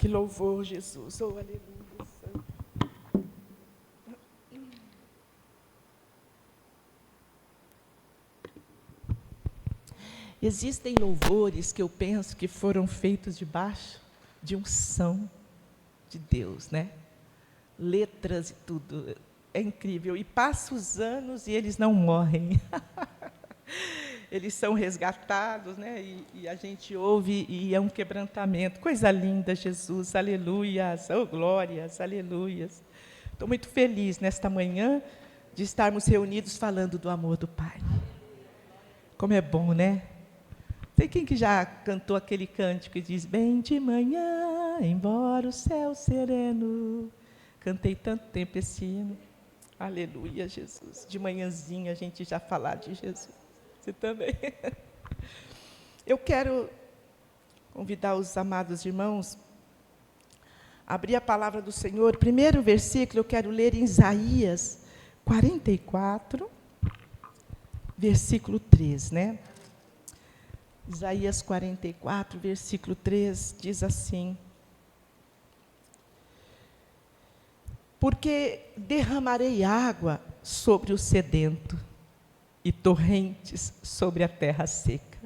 Que louvor, Jesus. Oh, aleluia. Existem louvores que eu penso que foram feitos debaixo de unção de Deus, né? Letras e tudo. É incrível. E passa os anos e eles não morrem. Eles são resgatados, né? E a gente ouve e é um quebrantamento. Coisa linda, Jesus. Aleluias. Oh, glórias. Aleluias. Estou muito feliz nesta manhã de estarmos reunidos falando do amor do Pai. Como é bom, né? Tem quem que já cantou aquele cântico que diz: bem de manhã, embora o céu sereno. Cantei tanto tempo esse hino. Aleluia, Jesus. De manhãzinha a gente já falar de Jesus. Você também. Eu quero convidar os amados irmãos a abrir a palavra do Senhor. Primeiro versículo eu quero ler em Isaías 44, versículo 3, né? Isaías 44, versículo 3, diz assim: porque derramarei água sobre o sedento e torrentes sobre a terra seca.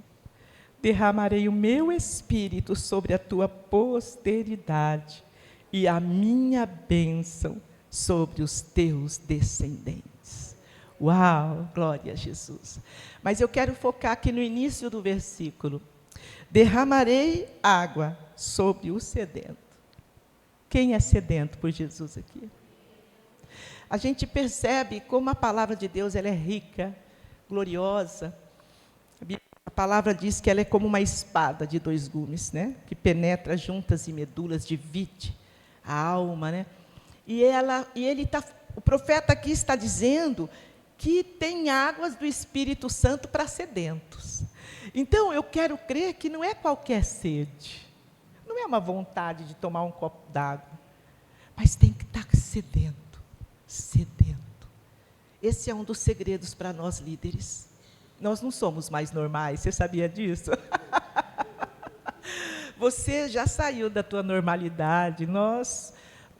Derramarei o meu espírito sobre a tua posteridade e a minha bênção sobre os teus descendentes. Uau, glória a Jesus. Mas eu quero focar aqui no início do versículo. Derramarei água sobre o sedento. Quem é sedento por Jesus aqui? A gente percebe como a palavra de Deus ela é rica, gloriosa. A palavra diz que ela é como uma espada de dois gumes, né? Que penetra juntas e medulas, divide a alma, né? O profeta aqui está dizendo que tem águas do Espírito Santo para sedentos. Então, eu quero crer que não é qualquer sede, não é uma vontade de tomar um copo d'água, mas tem que estar sedento, sedento. Esse é um dos segredos para nós líderes. Nós não somos mais normais, você sabia disso? Você já saiu da tua normalidade, nós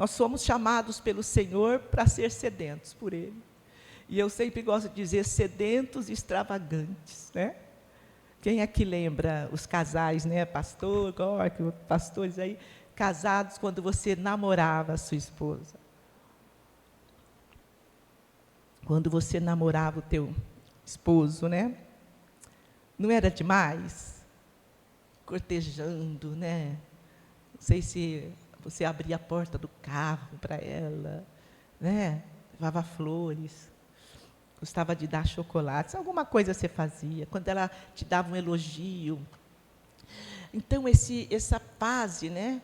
somos chamados pelo Senhor para ser sedentos por Ele. E eu sempre gosto de dizer sedentos e extravagantes, né? Quem aqui lembra os casais, né? Pastor, pastores aí, casados quando você namorava a sua esposa. Quando você namorava o teu esposo, né? Não era demais? Cortejando, né? Não sei se você abria a porta do carro para ela, né? Levava flores, gostava de dar chocolates, alguma coisa você fazia, quando ela te dava um elogio. Então, essa fase, né?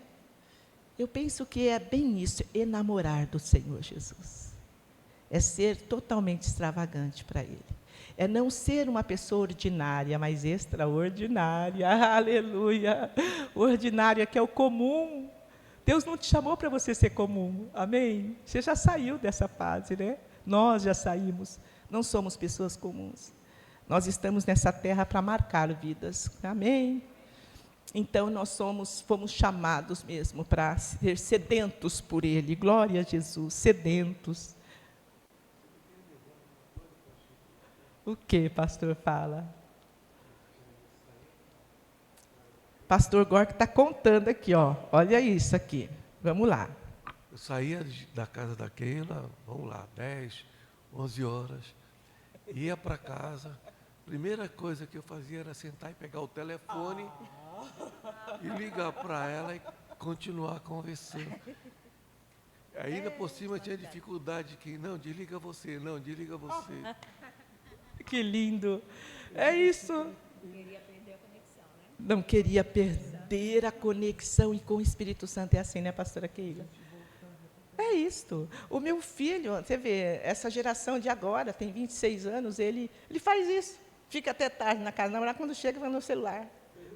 Eu penso que é bem isso, enamorar do Senhor Jesus. É ser totalmente extravagante para Ele. É não ser uma pessoa ordinária, mas extraordinária. Aleluia! Ordinária, que é o comum. Deus não te chamou para você ser comum. Amém? Você já saiu dessa fase, né? Nós já saímos. Não somos pessoas comuns. Nós estamos nessa terra para marcar vidas. Amém? Então, fomos chamados mesmo para ser sedentos por Ele. Glória a Jesus, sedentos. O que, pastor, fala? Pastor Gork está contando aqui, ó. Olha isso aqui. Vamos lá. Eu saía da casa da Keila, vamos lá, 10, 11 horas, ia para casa. Primeira coisa que eu fazia era sentar e pegar o telefone e ligar para ela e continuar conversando. Ainda por cima tinha dificuldade que, não, desliga você. Que lindo. É isso. Queria perder a conexão, né? Não queria perder a conexão e com o Espírito Santo. É assim, né, pastora Keila? É isto. O meu filho, você vê, essa geração de agora, tem 26 anos, ele faz isso. Fica até tarde na casa, namorar, quando chega, vai no celular.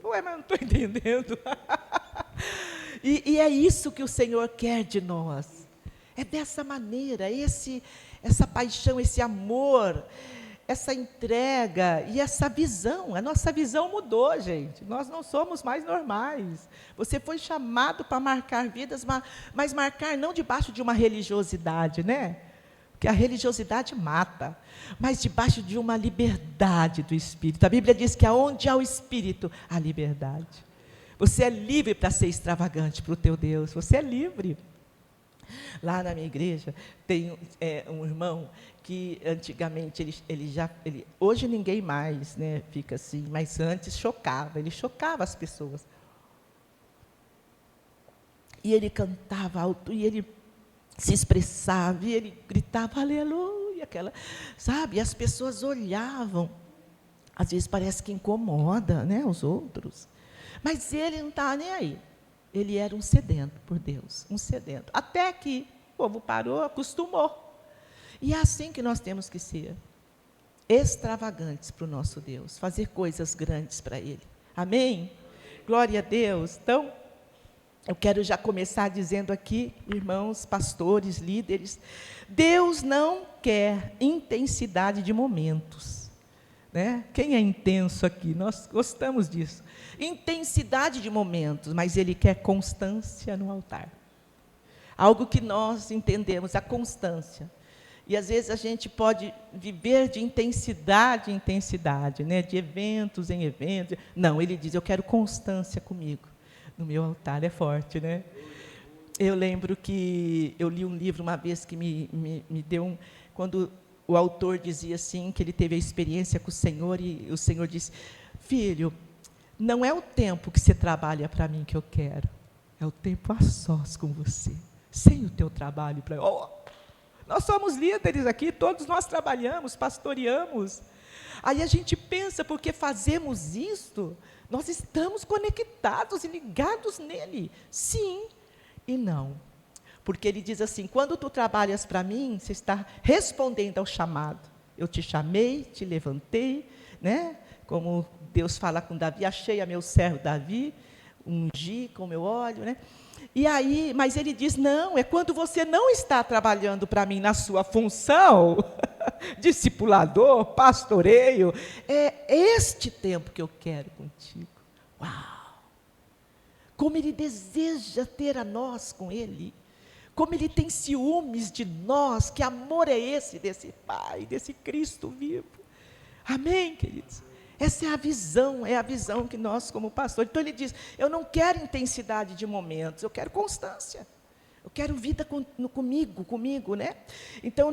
Ué, mas não estou entendendo. E é isso que o Senhor quer de nós. É dessa maneira, essa paixão, esse amor. essa entrega e essa visão. A nossa visão mudou, gente. Nós não somos mais normais. Você foi chamado para marcar vidas, mas marcar não debaixo de uma religiosidade, né? Porque a religiosidade mata, mas debaixo de uma liberdade do Espírito. A Bíblia diz que aonde há o Espírito, há liberdade. Você é livre para ser extravagante para o teu Deus. Você é livre. Lá na minha igreja tem um irmão que antigamente hoje ninguém mais, né, fica assim, mas antes ele chocava as pessoas. E ele cantava alto, e ele se expressava, e ele gritava aleluia, sabe? E as pessoas olhavam. Às vezes parece que incomoda, né, os outros. Mas ele não estava nem aí. Ele era um sedento por Deus, um sedento. Até que o povo parou, acostumou. E é assim que nós temos que ser. Extravagantes para o nosso Deus. Fazer coisas grandes para Ele. Amém? Glória a Deus. Então, eu quero já começar dizendo aqui, irmãos, pastores, líderes, Deus não quer intensidade de momentos. Né? Quem é intenso aqui? Nós gostamos disso. Intensidade de momentos, mas Ele quer constância no altar. Algo que nós entendemos, a constância. E às vezes a gente pode viver de intensidade em intensidade, né? De eventos em eventos. Não, Ele diz, eu quero constância comigo. No meu altar é forte, né? Eu lembro que eu li um livro uma vez que me deu quando o autor dizia assim, que ele teve a experiência com o Senhor, e o Senhor disse, filho, não é o tempo que você trabalha para mim que eu quero, é o tempo a sós com você, sem o teu trabalho para... Nós somos líderes aqui, todos nós trabalhamos, pastoreamos. Aí a gente pensa, porque fazemos isto, nós estamos conectados e ligados nele. Sim e não. Porque ele diz assim, quando tu trabalhas para mim, você está respondendo ao chamado. Eu te chamei, te levantei, né? Como Deus fala com Davi, achei a meu servo Davi, ungi com meu óleo, né? E aí, mas ele diz, não, é quando você não está trabalhando para mim na sua função, discipulador, pastoreio, é este tempo que eu quero contigo. Uau! Como ele deseja ter a nós com ele, como ele tem ciúmes de nós, que amor é esse desse Pai, desse Cristo vivo. Amém, queridos? Essa é a visão que nós, como pastor, então ele diz, eu não quero intensidade de momentos, eu quero constância, eu quero vida comigo, né? Então,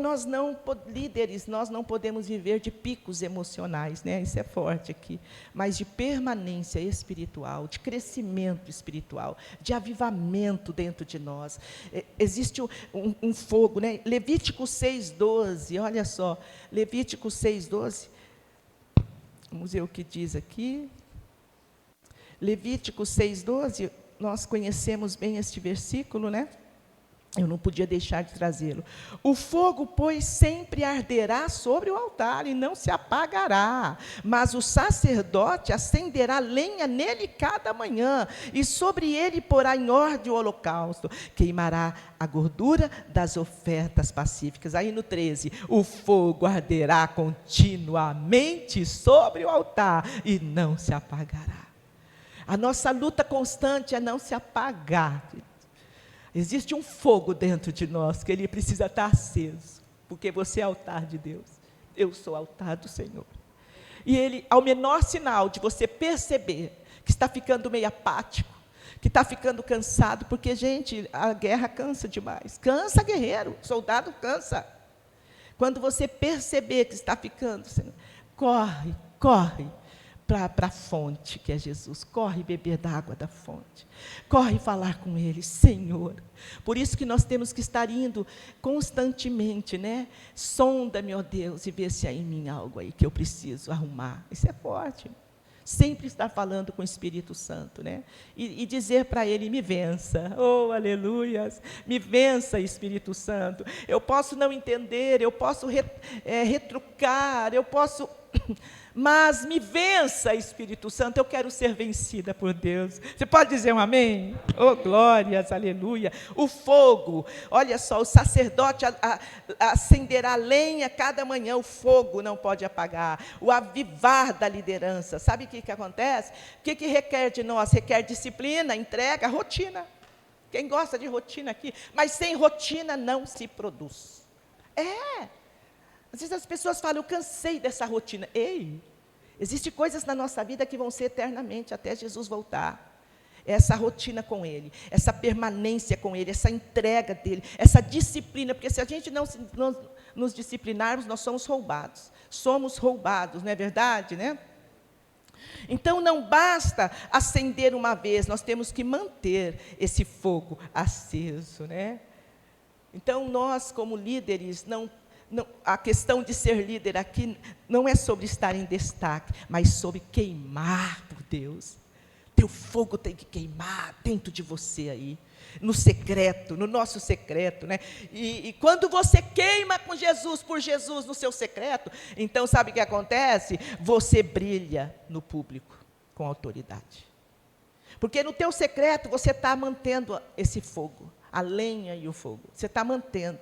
líderes, nós não podemos viver de picos emocionais, né? Isso é forte aqui, mas de permanência espiritual, de crescimento espiritual, de avivamento dentro de nós. Existe um fogo, né? Levítico 6,12, olha só, Levítico 6,12, vamos ver o que diz aqui. Levítico 6,12, nós conhecemos bem este versículo, né? Eu não podia deixar de trazê-lo. O fogo, pois, sempre arderá sobre o altar e não se apagará, mas o sacerdote acenderá lenha nele cada manhã, e sobre ele porá em ordem o holocausto, queimará a gordura das ofertas pacíficas. Aí no 13, o fogo arderá continuamente sobre o altar e não se apagará. A nossa luta constante é não se apagar. Existe um fogo dentro de nós que ele precisa estar aceso, porque você é altar de Deus, eu sou altar do Senhor. E ele, ao menor sinal de você perceber que está ficando meio apático, que está ficando cansado, porque, gente, a guerra cansa demais, cansa guerreiro, soldado cansa. Quando você perceber que está ficando, corre para a fonte, que é Jesus. Corre beber da água da fonte. Corre falar com Ele, Senhor. Por isso que nós temos que estar indo constantemente, né? Sonda-me, ó Deus, e vê se há em mim algo aí que eu preciso arrumar. Isso é forte. Sempre estar falando com o Espírito Santo, né? E dizer para Ele, me vença. Oh, aleluias. Me vença, Espírito Santo. Eu posso não entender, eu posso retrucar, eu posso... Mas me vença, Espírito Santo, eu quero ser vencida por Deus. Você pode dizer um amém? Oh, glórias, aleluia. O fogo, olha só, o sacerdote acenderá lenha cada manhã, o fogo não pode apagar. O avivar da liderança, sabe o que acontece? O que requer de nós? Requer disciplina, entrega, rotina. Quem gosta de rotina aqui? Mas sem rotina não se produz. Às vezes as pessoas falam, eu cansei dessa rotina. Ei, existem coisas na nossa vida que vão ser eternamente, até Jesus voltar. Essa rotina com Ele, essa permanência com Ele, essa entrega dEle, essa disciplina, porque se a gente não nos disciplinarmos, nós somos roubados. Somos roubados, não é verdade, né? Então, não basta acender uma vez, nós temos que manter esse fogo aceso, né? Então, nós, como líderes, a questão de ser líder aqui não é sobre estar em destaque, mas sobre queimar por Deus. Teu fogo tem que queimar dentro de você aí, no secreto, no nosso secreto, né? E quando você queima com Jesus, por Jesus, no seu secreto, então sabe o que acontece? Você brilha no público com autoridade. Porque no teu secreto você está mantendo esse fogo, a lenha e o fogo, você está mantendo.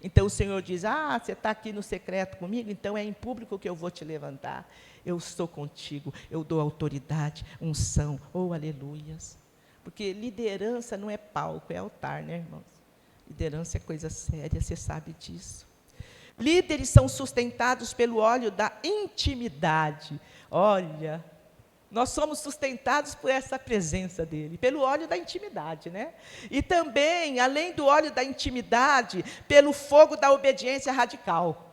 Então o Senhor diz, você está aqui no secreto comigo, então é em público que eu vou te levantar. Eu estou contigo, eu dou autoridade, unção, aleluias. Porque liderança não é palco, é altar, né, irmãos? Liderança é coisa séria, você sabe disso. Líderes são sustentados pelo óleo da intimidade. Olha, nós somos sustentados por essa presença dele, pelo óleo da intimidade, né? E também, além do óleo da intimidade, pelo fogo da obediência radical.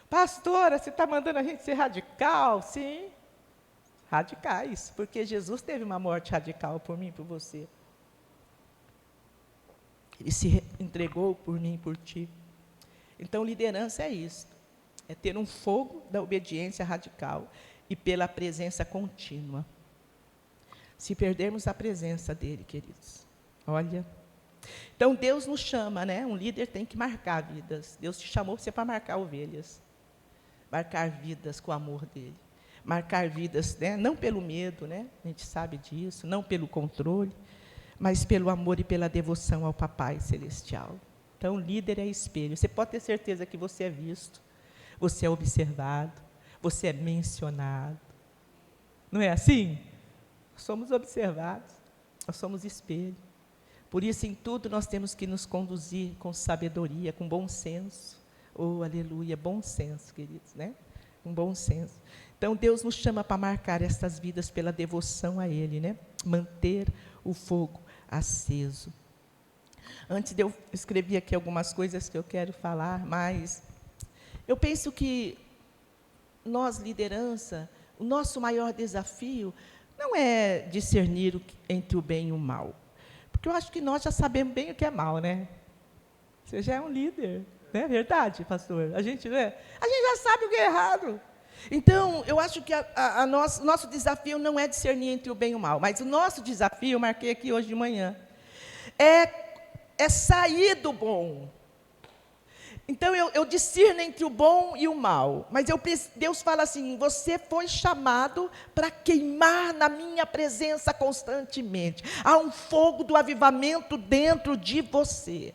Pastora, você está mandando a gente ser radical? Sim, radicais, porque Jesus teve uma morte radical por mim e por você. Ele se entregou por mim e por ti. Então, liderança é isso, é ter um fogo da obediência radical e pela presença contínua. Se perdermos a presença dele, queridos, olha. Então, Deus nos chama, né? Um líder tem que marcar vidas. Deus te chamou você para marcar ovelhas. Marcar vidas com o amor dele. Marcar vidas, né? Não pelo medo, né? A gente sabe disso, não pelo controle, mas pelo amor e pela devoção ao Papai Celestial. Então, líder é espelho. Você pode ter certeza que você é visto, você é observado, você é mencionado. Não é assim? Somos observados, nós somos espelho. Por isso, em tudo, nós temos que nos conduzir com sabedoria, com bom senso. Aleluia, bom senso, queridos, né? Um bom senso. Então, Deus nos chama para marcar essas vidas pela devoção a Ele, né? Manter o fogo aceso. Antes de eu escrever aqui algumas coisas que eu quero falar, mas eu penso que nós, liderança, o nosso maior desafio não é discernir entre o bem e o mal. Porque eu acho que nós já sabemos bem o que é mal, né? Você já é um líder. Não é verdade, pastor? A gente já sabe o que é errado. Então, eu acho que nosso desafio não é discernir entre o bem e o mal, mas o nosso desafio, eu marquei aqui hoje de manhã, é sair do bom. Então, eu discerno entre o bom e o mal, mas Deus fala assim, você foi chamado para queimar na minha presença constantemente. Há um fogo do avivamento dentro de você.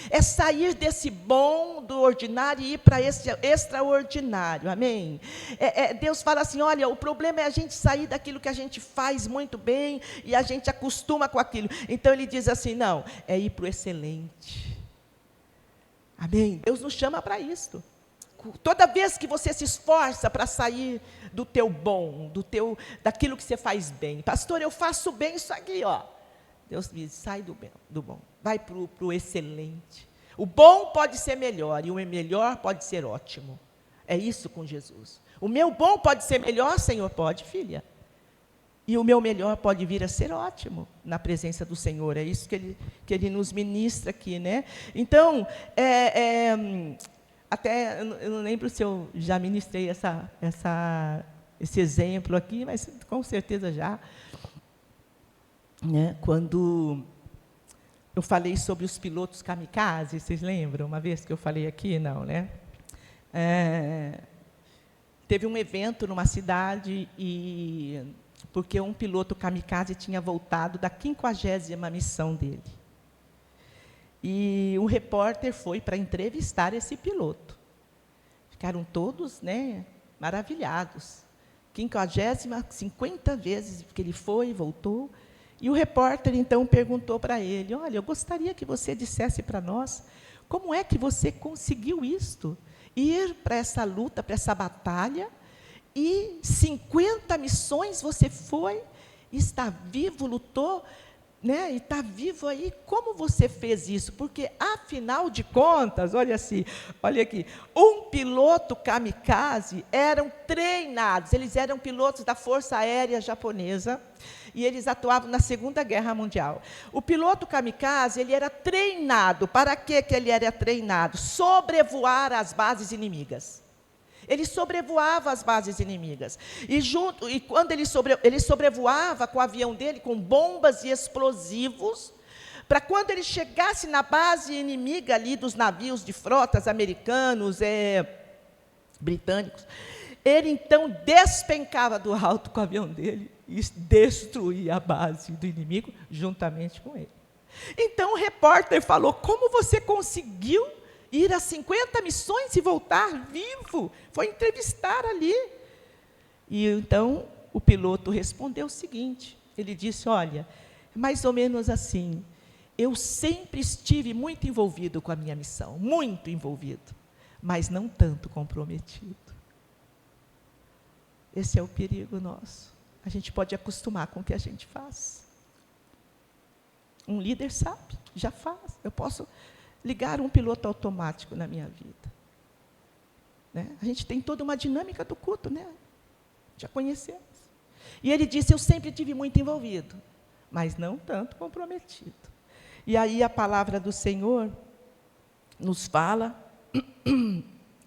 É sair desse bom, do ordinário, e ir para esse extraordinário, amém? Deus fala assim, olha, o problema é a gente sair daquilo que a gente faz muito bem, e a gente acostuma com aquilo. Então, Ele diz assim, não, é ir para o excelente. Amém? Deus nos chama para isso. Toda vez que você se esforça para sair do teu bom, daquilo que você faz bem. Pastor, eu faço bem isso aqui, ó. Deus diz, sai do bom, vai para o excelente. O bom pode ser melhor, e o melhor pode ser ótimo. É isso com Jesus. O meu bom pode ser melhor, Senhor? Pode, filha. E o meu melhor pode vir a ser ótimo, na presença do Senhor. É isso que Ele nos ministra aqui, né? Então, até, eu não lembro se eu já ministrei esse exemplo aqui, mas com certeza já. Né? Quando eu falei sobre os pilotos kamikaze, vocês lembram? Uma vez que eu falei aqui, não, né? teve um evento numa cidade, porque um piloto kamikaze tinha voltado da 50ª missão dele. E um repórter foi para entrevistar esse piloto. Ficaram todos, né, maravilhados. 50ª, 50 vezes que ele foi e voltou. E o repórter, então, perguntou para ele, olha, eu gostaria que você dissesse para nós, como é que você conseguiu isto? Ir para essa luta, para essa batalha, e 50 missões você foi, está vivo, lutou, né, e está vivo aí, como você fez isso? Porque, afinal de contas, olha assim, olha aqui, um piloto kamikaze eram treinados, eles eram pilotos da Força Aérea Japonesa, e eles atuavam na Segunda Guerra Mundial. O piloto kamikaze, ele era treinado, para que ele era treinado? Sobrevoar as bases inimigas. Ele sobrevoava as bases inimigas. E quando ele sobrevoava com o avião dele, com bombas e explosivos, para quando ele chegasse na base inimiga ali dos navios de frotas americanos, britânicos, ele então despencava do alto com o avião dele e destruía a base do inimigo juntamente com ele. Então o repórter falou, como você conseguiu ir a 50 missões e voltar vivo? Foi entrevistar ali. E então o piloto respondeu o seguinte, ele disse, olha, mais ou menos assim, eu sempre estive muito envolvido com a minha missão, muito envolvido, mas não tanto comprometido. Esse é o perigo nosso. A gente pode acostumar com o que a gente faz. Um líder sabe, já faz. Eu posso ligar um piloto automático na minha vida. Né? A gente tem toda uma dinâmica do culto, né? Já conhecemos. E ele disse, eu sempre tive muito envolvido, mas não tanto comprometido. E aí a palavra do Senhor nos fala,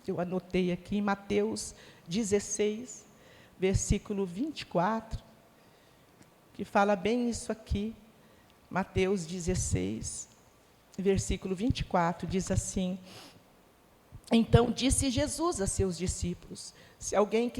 eu anotei aqui, em Mateus 16, versículo 24, que fala bem isso aqui. Mateus 16, versículo 24, diz assim, então disse Jesus a seus discípulos, se alguém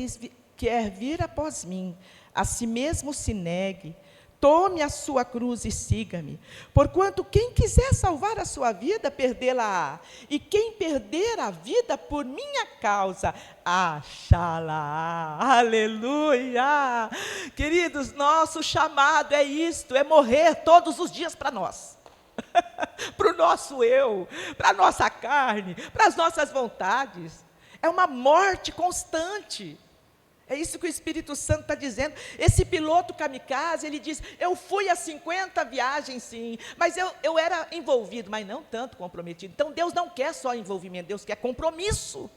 quer vir após mim, a si mesmo se negue, tome a sua cruz e siga-me, porquanto quem quiser salvar a sua vida, perdê-la-á, e quem perder a vida por minha causa, achá-la-á. Aleluia! Queridos, nosso chamado é isto, é morrer todos os dias para nós. Para o nosso eu, para a nossa carne, para as nossas vontades. É uma morte constante. É isso que o Espírito Santo está dizendo. Esse piloto kamikaze, ele diz, eu fui a 50 viagens, sim, mas eu era envolvido, mas não tanto comprometido. Então, Deus não quer só envolvimento, Deus quer compromisso.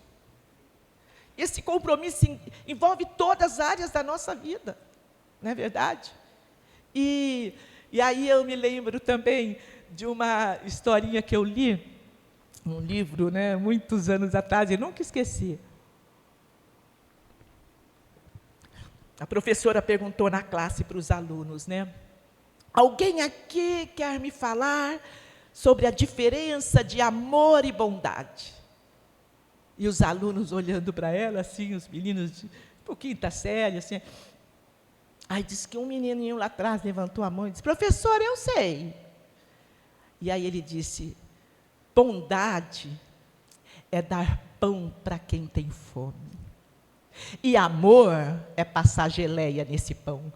Esse compromisso envolve todas as áreas da nossa vida, não é verdade? E aí eu me lembro também de uma historinha que eu li, um livro, né, muitos anos atrás, e nunca esqueci. A professora perguntou na classe para os alunos, né? Alguém aqui quer me falar sobre a diferença de amor e bondade? E os alunos olhando para ela, assim, os meninos de quinta série, assim. Aí disse que um menininho lá atrás levantou a mão e disse, professora, eu sei. E aí ele disse, bondade é dar pão para quem tem fome. E amor é passar geleia nesse pão.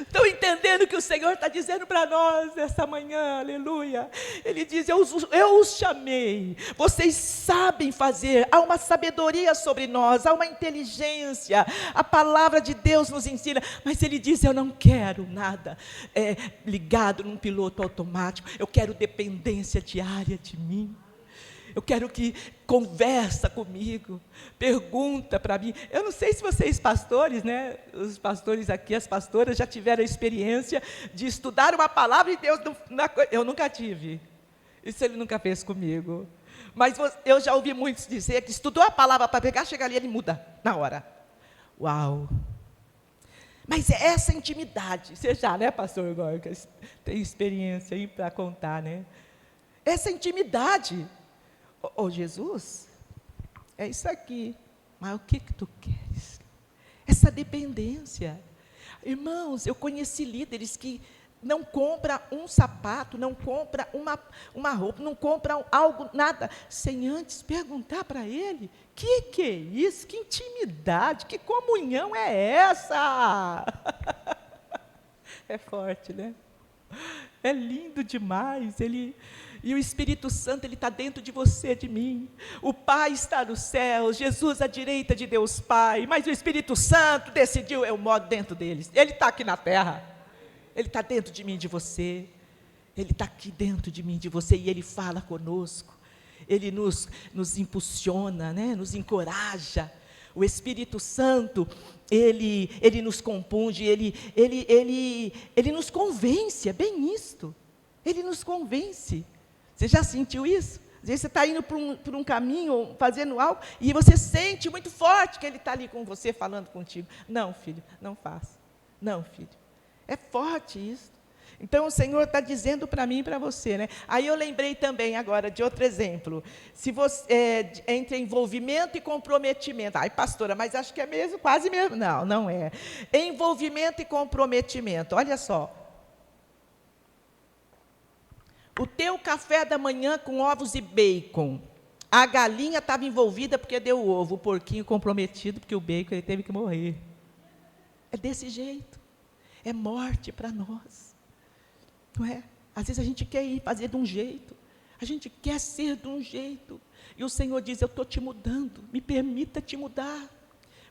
Estão entendendo o que o Senhor está dizendo para nós essa manhã, aleluia? Ele diz, eu os chamei, vocês sabem fazer, há uma sabedoria sobre nós, há uma inteligência, a palavra de Deus nos ensina, mas ele diz, eu não quero nada ligado num piloto automático, eu quero dependência diária de mim. Eu quero que conversa comigo, pergunta para mim. Eu não sei se vocês pastores, né, os pastores aqui, as pastoras, já tiveram a experiência de estudar uma palavra e Deus, eu nunca tive. Isso Ele nunca fez comigo. Mas eu já ouvi muitos dizer que estudou a palavra para pegar, chega ali, ele muda na hora. Uau! Mas é essa intimidade, você já, né, pastor Gorka, tem experiência aí para contar, né? Essa intimidade. Jesus, é isso aqui. Mas o que tu queres? Essa dependência. Irmãos, eu conheci líderes que não compram um sapato, não compram uma roupa, não compram algo, nada, sem antes perguntar para ele, que é isso? Que intimidade, que comunhão é essa? É forte, né? É lindo demais. E o Espírito Santo, ele está dentro de você, de mim. O Pai está no céu, Jesus à direita de Deus Pai, mas o Espírito Santo decidiu, eu moro dentro deles. Ele está aqui na terra. Ele está dentro de mim, de você. Ele está aqui dentro de mim, de você, e Ele fala conosco. Ele nos impulsiona, né? Nos encoraja. O Espírito Santo, ele nos compunge, ele nos convence, é bem isto. Ele nos convence. Você já sentiu isso? Às vezes você está indo por um caminho, fazendo algo, e você sente muito forte que Ele está ali com você, falando contigo. Não, filho, não faça. Não, filho. É forte isso. Então, o Senhor está dizendo para mim e para você, né? Aí eu lembrei também agora de outro exemplo. Se você, entre envolvimento e comprometimento. Ai, pastora, mas acho que é mesmo, quase mesmo. Não, não é. Envolvimento e comprometimento. Olha só. O teu café da manhã com ovos e bacon. A galinha estava envolvida porque deu o ovo. O porquinho comprometido porque o bacon ele teve que morrer. É desse jeito. É morte para nós. Não é? Às vezes a gente quer ir fazer de um jeito, a gente quer ser de um jeito, e o Senhor diz, eu estou te mudando, me permita te mudar.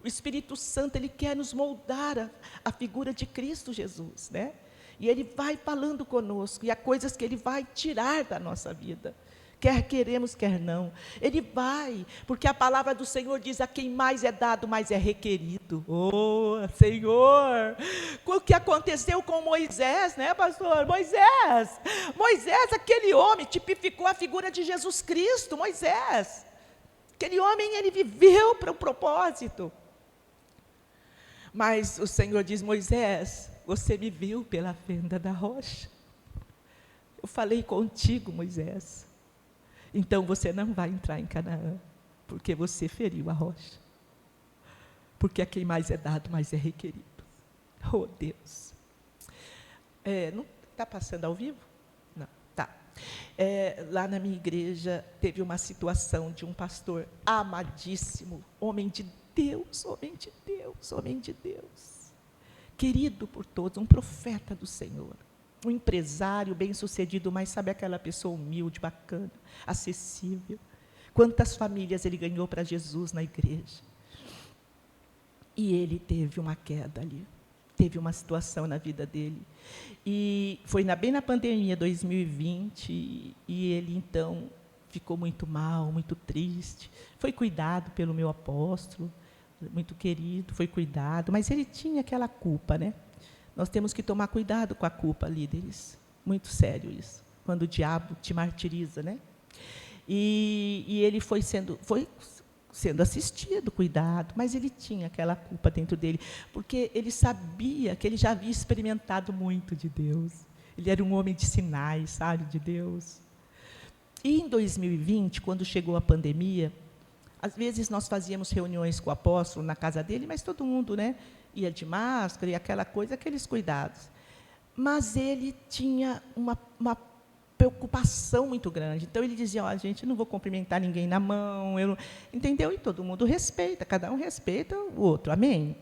O Espírito Santo, Ele quer nos moldar a figura de Cristo Jesus, né? E Ele vai falando conosco, e há coisas que Ele vai tirar da nossa vida, quer queremos, quer não. Ele vai, porque a palavra do Senhor diz, a quem mais é dado, mais é requerido. Oh, Senhor! O que aconteceu com Moisés, né, pastor? Moisés, aquele homem, tipificou a figura de Jesus Cristo, Moisés. Aquele homem, ele viveu para o propósito. Mas o Senhor diz, Moisés, você me viu pela fenda da rocha. Eu falei contigo, Moisés. Então você não vai entrar em Canaã, porque você feriu a rocha. Porque a quem mais é dado, mais é requerido. Oh, Deus. Não está passando ao vivo? Não, tá. Lá na minha igreja, teve uma situação de um pastor amadíssimo, homem de Deus, homem de Deus, homem de Deus. Querido por todos, um profeta do Senhor. Um empresário bem-sucedido, mas sabe aquela pessoa humilde, bacana, acessível. Quantas famílias ele ganhou para Jesus na igreja. E ele teve uma queda ali, teve uma situação na vida dele. E foi bem na pandemia, 2020, e ele, então, ficou muito mal, muito triste. Foi cuidado pelo meu apóstolo, muito querido, foi cuidado, mas ele tinha aquela culpa, né? Nós temos que tomar cuidado com a culpa, líderes. Muito sério isso. Quando o diabo te martiriza, né? E ele foi sendo assistido, cuidado, mas ele tinha aquela culpa dentro dele, porque ele sabia que ele já havia experimentado muito de Deus. Ele era um homem de sinais, sabe, de Deus. E em 2020, quando chegou a pandemia, às vezes nós fazíamos reuniões com o apóstolo na casa dele, mas todo mundo, né, ia de máscara e aquela coisa, aqueles cuidados. Mas ele tinha uma preocupação muito grande. Então, ele dizia, gente, não vou cumprimentar ninguém na mão, entendeu? E todo mundo respeita, cada um respeita o outro, amém?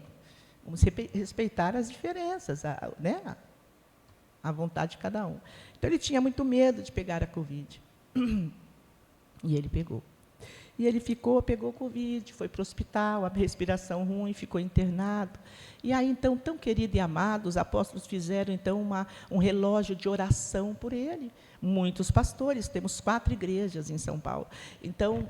Vamos respeitar as diferenças, né? A vontade de cada um. Então, ele tinha muito medo de pegar a Covid. E ele pegou. E ele pegou Covid, foi para o hospital, a respiração ruim, ficou internado. E aí, então, tão querido e amado, os apóstolos fizeram, então, um relógio de oração por ele. Muitos pastores, temos 4 igrejas em São Paulo. Então,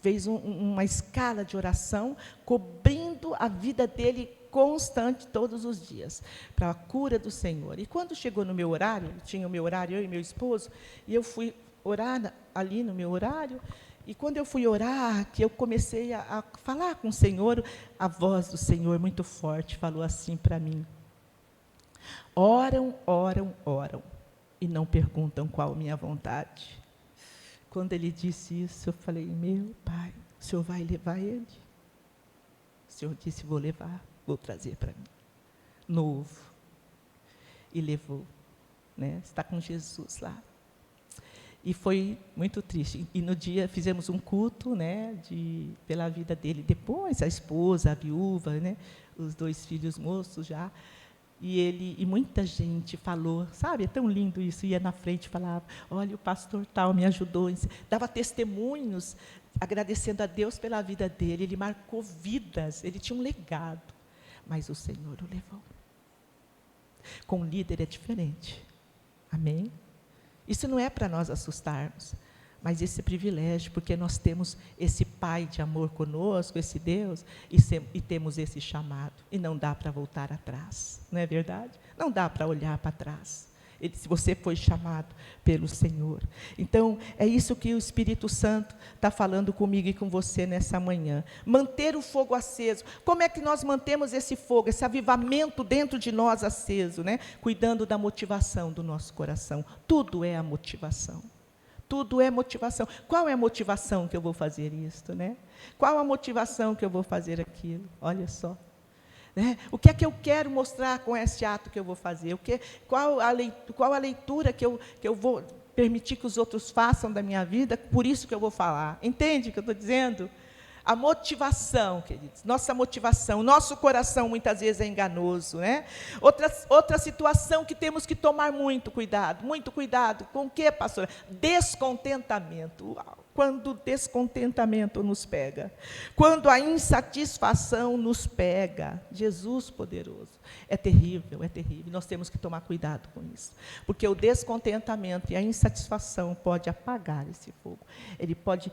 fez uma escala de oração, cobrindo a vida dele constante, todos os dias, para a cura do Senhor. E quando chegou no meu horário, tinha o meu horário, eu e meu esposo, e eu fui orar ali no meu horário. E quando eu fui orar, que eu comecei a falar com o Senhor, a voz do Senhor muito forte falou assim para mim: oram, oram, oram, e não perguntam qual a minha vontade. Quando ele disse isso, eu falei, meu Pai, O senhor vai levar ele? O senhor disse, vou levar, vou trazer para mim. Novo. E levou, né? Está com Jesus lá. E foi muito triste. E no dia fizemos um culto, né, pela vida dele. Depois a esposa, a viúva, né, os 2 filhos moços já. E muita gente falou, sabe, é tão lindo isso, ia na frente e falava, olha, o pastor tal me ajudou, dava testemunhos, agradecendo a Deus pela vida dele, ele marcou vidas, ele tinha um legado, mas o Senhor o levou. Com o líder é diferente, amém? Isso não é para nós assustarmos, mas esse privilégio, porque nós temos esse Pai de amor conosco, esse Deus, e temos esse chamado, e não dá para voltar atrás, não é verdade? Não dá para olhar para trás, se você foi chamado pelo Senhor. Então, é isso que o Espírito Santo está falando comigo e com você nessa manhã. Manter o fogo aceso. Como é que nós mantemos esse fogo, esse avivamento dentro de nós aceso, né? Cuidando da motivação do nosso coração. Tudo é a motivação. Tudo é motivação. Qual é a motivação que eu vou fazer isto, né? Qual a motivação que eu vou fazer aquilo? Olha só. Né? O que é que eu quero mostrar com esse ato que eu vou fazer? Qual a leitura que eu vou permitir que os outros façam da minha vida? Por isso que eu vou falar. Entende o que eu estou dizendo? A motivação, queridos, nossa motivação, nosso coração muitas vezes é enganoso, né? Outra situação que temos que tomar muito cuidado com o que, pastora? Descontentamento. Uau. Quando o descontentamento nos pega, quando a insatisfação nos pega, Jesus poderoso, é terrível, nós temos que tomar cuidado com isso, porque o descontentamento e a insatisfação pode apagar esse fogo, ele pode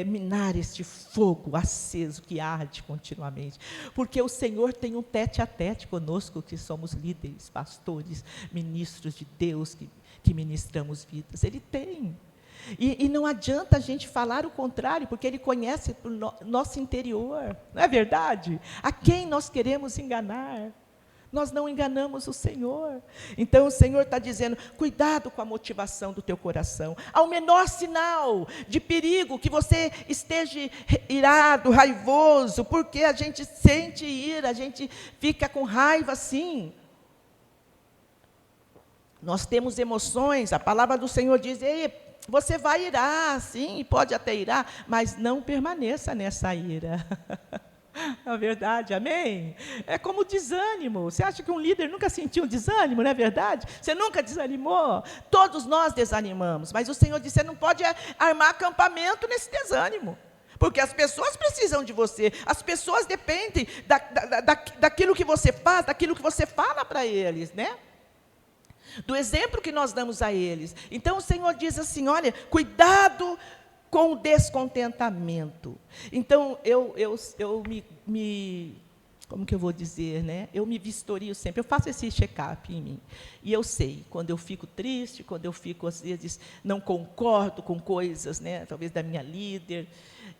minar este fogo aceso que arde continuamente, porque o Senhor tem um tete-a-tete conosco, que somos líderes, pastores, ministros de Deus, que ministramos vidas, Ele tem. E não adianta a gente falar o contrário, porque Ele conhece o nosso interior, não é verdade? A quem nós queremos enganar? Nós não enganamos o Senhor. Então o Senhor está dizendo, cuidado com a motivação do teu coração. Ao menor sinal de perigo, que você esteja irado, raivoso, porque a gente sente ira, a gente fica com raiva sim. Nós temos emoções, a palavra do Senhor diz, ei, você vai irar, sim, pode até irar, mas não permaneça nessa ira. Não é verdade, amém? É como desânimo. Você acha que um líder nunca sentiu desânimo, não é verdade? Você nunca desanimou? Todos nós desanimamos, mas o Senhor disse, você não pode armar acampamento nesse desânimo, porque as pessoas precisam de você, as pessoas dependem daquilo que você faz, daquilo que você fala para eles, né? Do exemplo que nós damos a eles. Então o Senhor diz assim, olha, cuidado com o descontentamento. Então eu como que eu vou dizer, né? Eu me vistorio sempre, eu faço esse check-up em mim. E eu sei, quando eu fico triste, quando eu fico, às vezes, não concordo com coisas, né? Talvez da minha líder,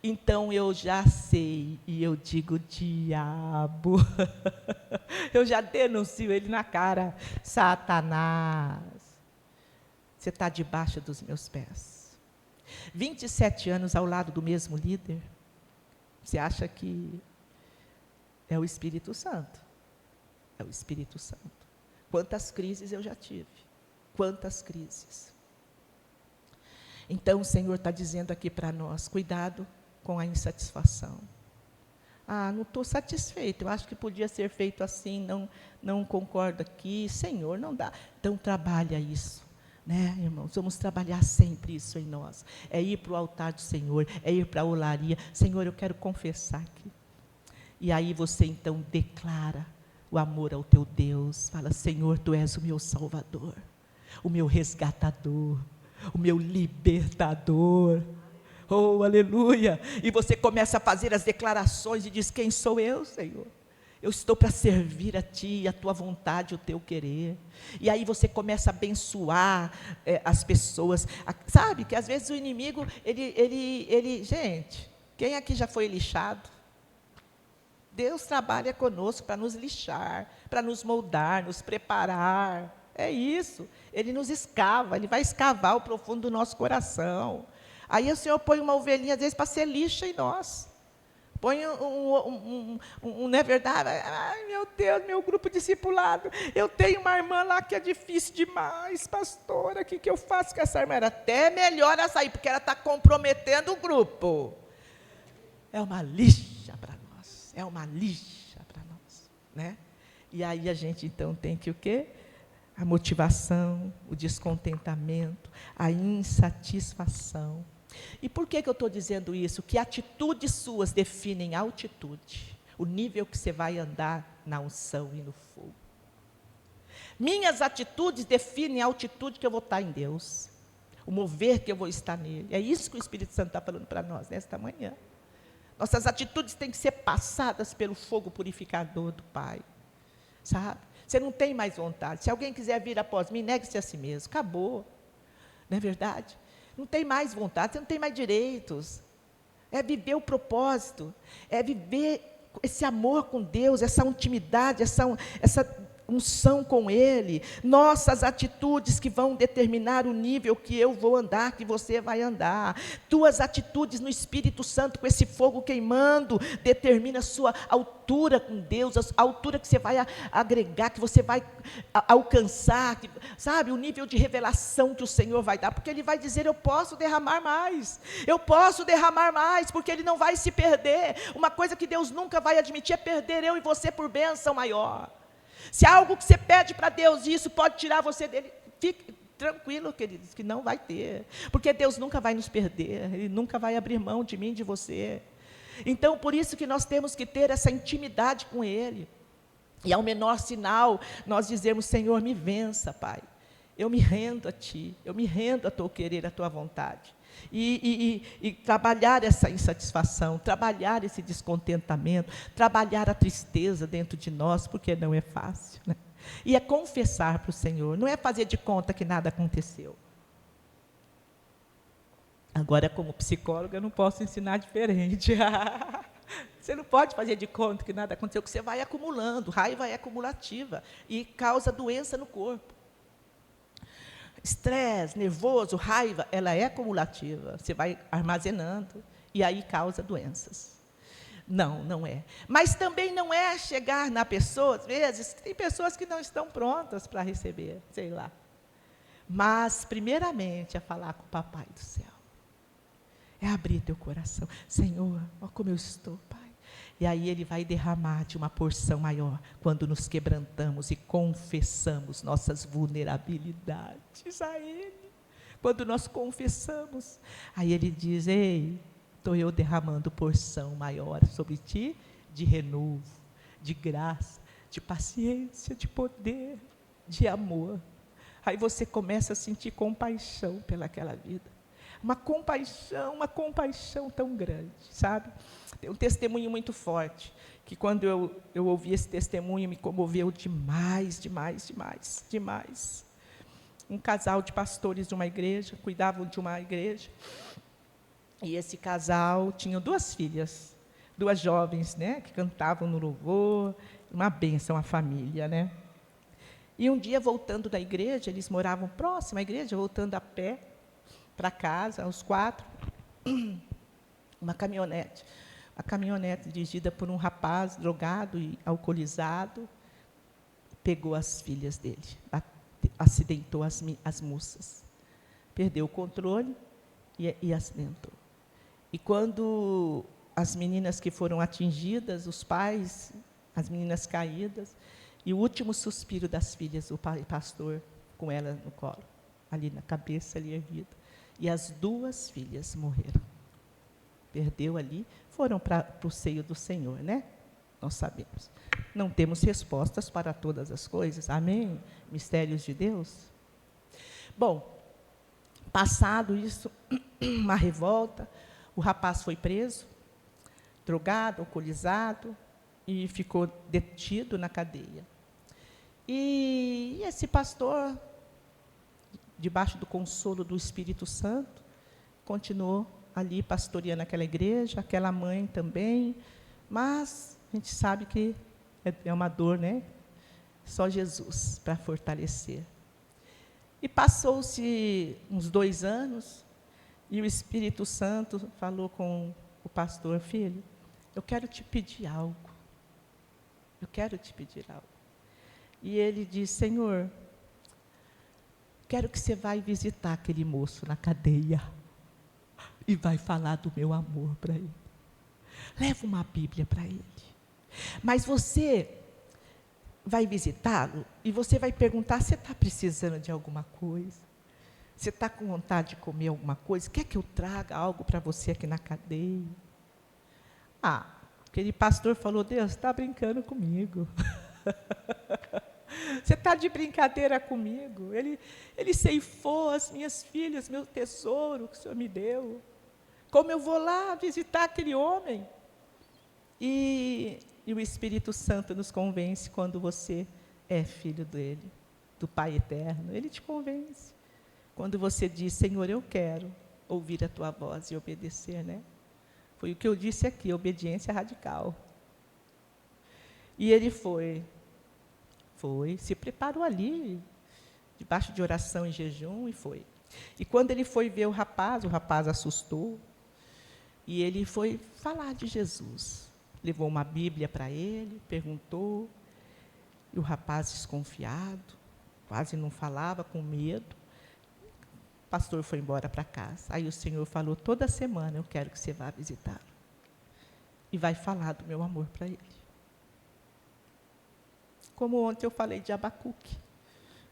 então eu já sei, e eu digo, diabo, eu já denuncio ele na cara, Satanás, você está debaixo dos meus pés. 27 anos ao lado do mesmo líder, você acha que é o Espírito Santo? É o Espírito Santo. Quantas crises eu já tive? Quantas crises? Então o Senhor está dizendo aqui para nós, cuidado com a insatisfação. Ah, não estou satisfeito, eu acho que podia ser feito assim, não concordo aqui, Senhor, não dá. Então trabalha isso. Né, irmãos, vamos trabalhar sempre isso em nós, é ir para o altar do Senhor, é ir para a olaria, Senhor, eu quero confessar aqui, e aí você então declara o amor ao teu Deus, fala, Senhor, Tu és o meu Salvador, o meu resgatador, o meu libertador, oh, aleluia, e você começa a fazer as declarações e diz, quem sou eu, Senhor? Eu estou para servir a Ti, a Tua vontade, o Teu querer. E aí você começa a abençoar as pessoas. Sabe que às vezes o inimigo, gente, quem aqui já foi lixado? Deus trabalha conosco para nos lixar, para nos moldar, nos preparar. É isso. Ele nos escava, Ele vai escavar o profundo do nosso coração. Aí o Senhor põe uma ovelhinha, às vezes, para ser lixa em nós. Põe não é verdade? Ai, meu Deus, meu grupo discipulado. Eu tenho uma irmã lá que é difícil demais, pastora. O que eu faço com essa irmã? Era até melhor ela sair, porque ela está comprometendo o grupo. É uma lixa para nós. É uma lixa para nós. Né? E aí a gente, então, tem que o quê? A motivação, o descontentamento, a insatisfação. E por que eu estou dizendo isso? Que atitudes suas definem a altitude, o nível que você vai andar na unção e no fogo. Minhas atitudes definem a altitude que eu vou estar em Deus, o mover que eu vou estar nele. É isso que o Espírito Santo está falando para nós nesta manhã. Nossas atitudes têm que ser passadas pelo fogo purificador do Pai, sabe? Você não tem mais vontade. Se alguém quiser vir após mim, negue-se a si mesmo. Acabou. Não é verdade? Não tem mais vontade, você não tem mais direitos. É viver o propósito, é viver esse amor com Deus, essa intimidade, essa unção com Ele. Nossas atitudes que vão determinar o nível que eu vou andar, que você vai andar. Tuas atitudes no Espírito Santo, com esse fogo queimando, determina a sua altura com Deus, a altura que você vai agregar, que você vai alcançar, sabe, o nível de revelação que o Senhor vai dar, porque Ele vai dizer, eu posso derramar mais, porque Ele não vai se perder. Uma coisa que Deus nunca vai admitir é perder eu e você por bênção maior. Se há algo que você pede para Deus, e isso pode tirar você dele, fique tranquilo, queridos, que não vai ter, porque Deus nunca vai nos perder, Ele nunca vai abrir mão de mim e de você. Então, por isso que nós temos que ter essa intimidade com Ele. E ao menor sinal, nós dizemos, Senhor, me vença, Pai. Eu me rendo a Ti, eu me rendo a Teu querer, a Tua vontade. E trabalhar essa insatisfação, trabalhar esse descontentamento, trabalhar a tristeza dentro de nós, porque não é fácil, né? E é confessar para o Senhor, não é fazer de conta que nada aconteceu. Agora, como psicóloga, eu não posso ensinar diferente. Você não pode fazer de conta que nada aconteceu, que você vai acumulando. Raiva é acumulativa e causa doença no corpo. Estresse, nervoso, raiva, ela é acumulativa. Você vai armazenando e aí causa doenças. Não, não é. Mas também não é chegar na pessoa, às vezes, tem pessoas que não estão prontas para receber, sei lá. Mas, primeiramente, é falar com o Papai do céu. É abrir teu coração. Senhor, olha como eu estou, Pai. E aí Ele vai derramar de uma porção maior, quando nos quebrantamos e confessamos nossas vulnerabilidades a Ele. Quando nós confessamos, aí Ele diz, ei, estou eu derramando porção maior sobre ti, de renovo, de graça, de paciência, de poder, de amor. Aí você começa a sentir compaixão pelaquela vida. Uma compaixão tão grande, sabe? Tem um testemunho muito forte, que quando eu ouvi esse testemunho, me comoveu demais. Um casal de pastores de uma igreja, cuidavam de uma igreja, e esse casal tinha 2 filhas, 2 jovens, né, que cantavam no louvor, uma bênção à família, né? E um dia, voltando da igreja, eles moravam próximo à igreja, voltando a pé, para casa, os 4, uma caminhonete dirigida por um rapaz drogado e alcoolizado, pegou as filhas dele, acidentou as moças, perdeu o controle e acidentou. E quando as meninas que foram atingidas, os pais, as meninas caídas, e o último suspiro das filhas, o pastor com ela no colo, ali na cabeça, ali erguida. E as 2 filhas morreram. Perdeu ali, foram para o seio do Senhor, né? Nós sabemos. Não temos respostas para todas as coisas, amém? Mistérios de Deus. Bom, passado isso, uma revolta, o rapaz foi preso, drogado, alcoolizado, e ficou detido na cadeia. E esse pastor, debaixo do consolo do Espírito Santo, continuou ali pastoreando aquela igreja, aquela mãe também, mas a gente sabe que é uma dor, né? Só Jesus para fortalecer. E passou-se uns 2 anos, E o Espírito Santo falou com o pastor: filho, eu quero te pedir algo. Eu quero te pedir algo. E ele disse: Senhor, quero que você vá visitar aquele moço na cadeia e vai falar do meu amor para ele. Leva uma Bíblia para ele. Mas você vai visitá-lo e você vai perguntar: você está precisando de alguma coisa? Você está com vontade de comer alguma coisa? Quer que eu traga algo para você aqui na cadeia? Aquele pastor falou: Deus, está brincando comigo. Você está de brincadeira comigo. Ele ceifou as minhas filhas, meu tesouro que o Senhor me deu. Como eu vou lá visitar aquele homem? E o Espírito Santo nos convence quando você é filho dele, do Pai eterno. Ele te convence. Quando você diz: Senhor, eu quero ouvir a tua voz e obedecer, né? Foi o que eu disse aqui, obediência radical. E ele foi, se preparou ali, debaixo de oração e jejum, e foi. E quando ele foi ver o rapaz assustou, e ele foi falar de Jesus. Levou uma Bíblia para ele, perguntou, e o rapaz desconfiado, quase não falava, com medo. O pastor foi embora para casa. Aí o Senhor falou: toda semana eu quero que você vá visitá-lo. E vai falar do meu amor para ele. Como ontem eu falei de Abacuque.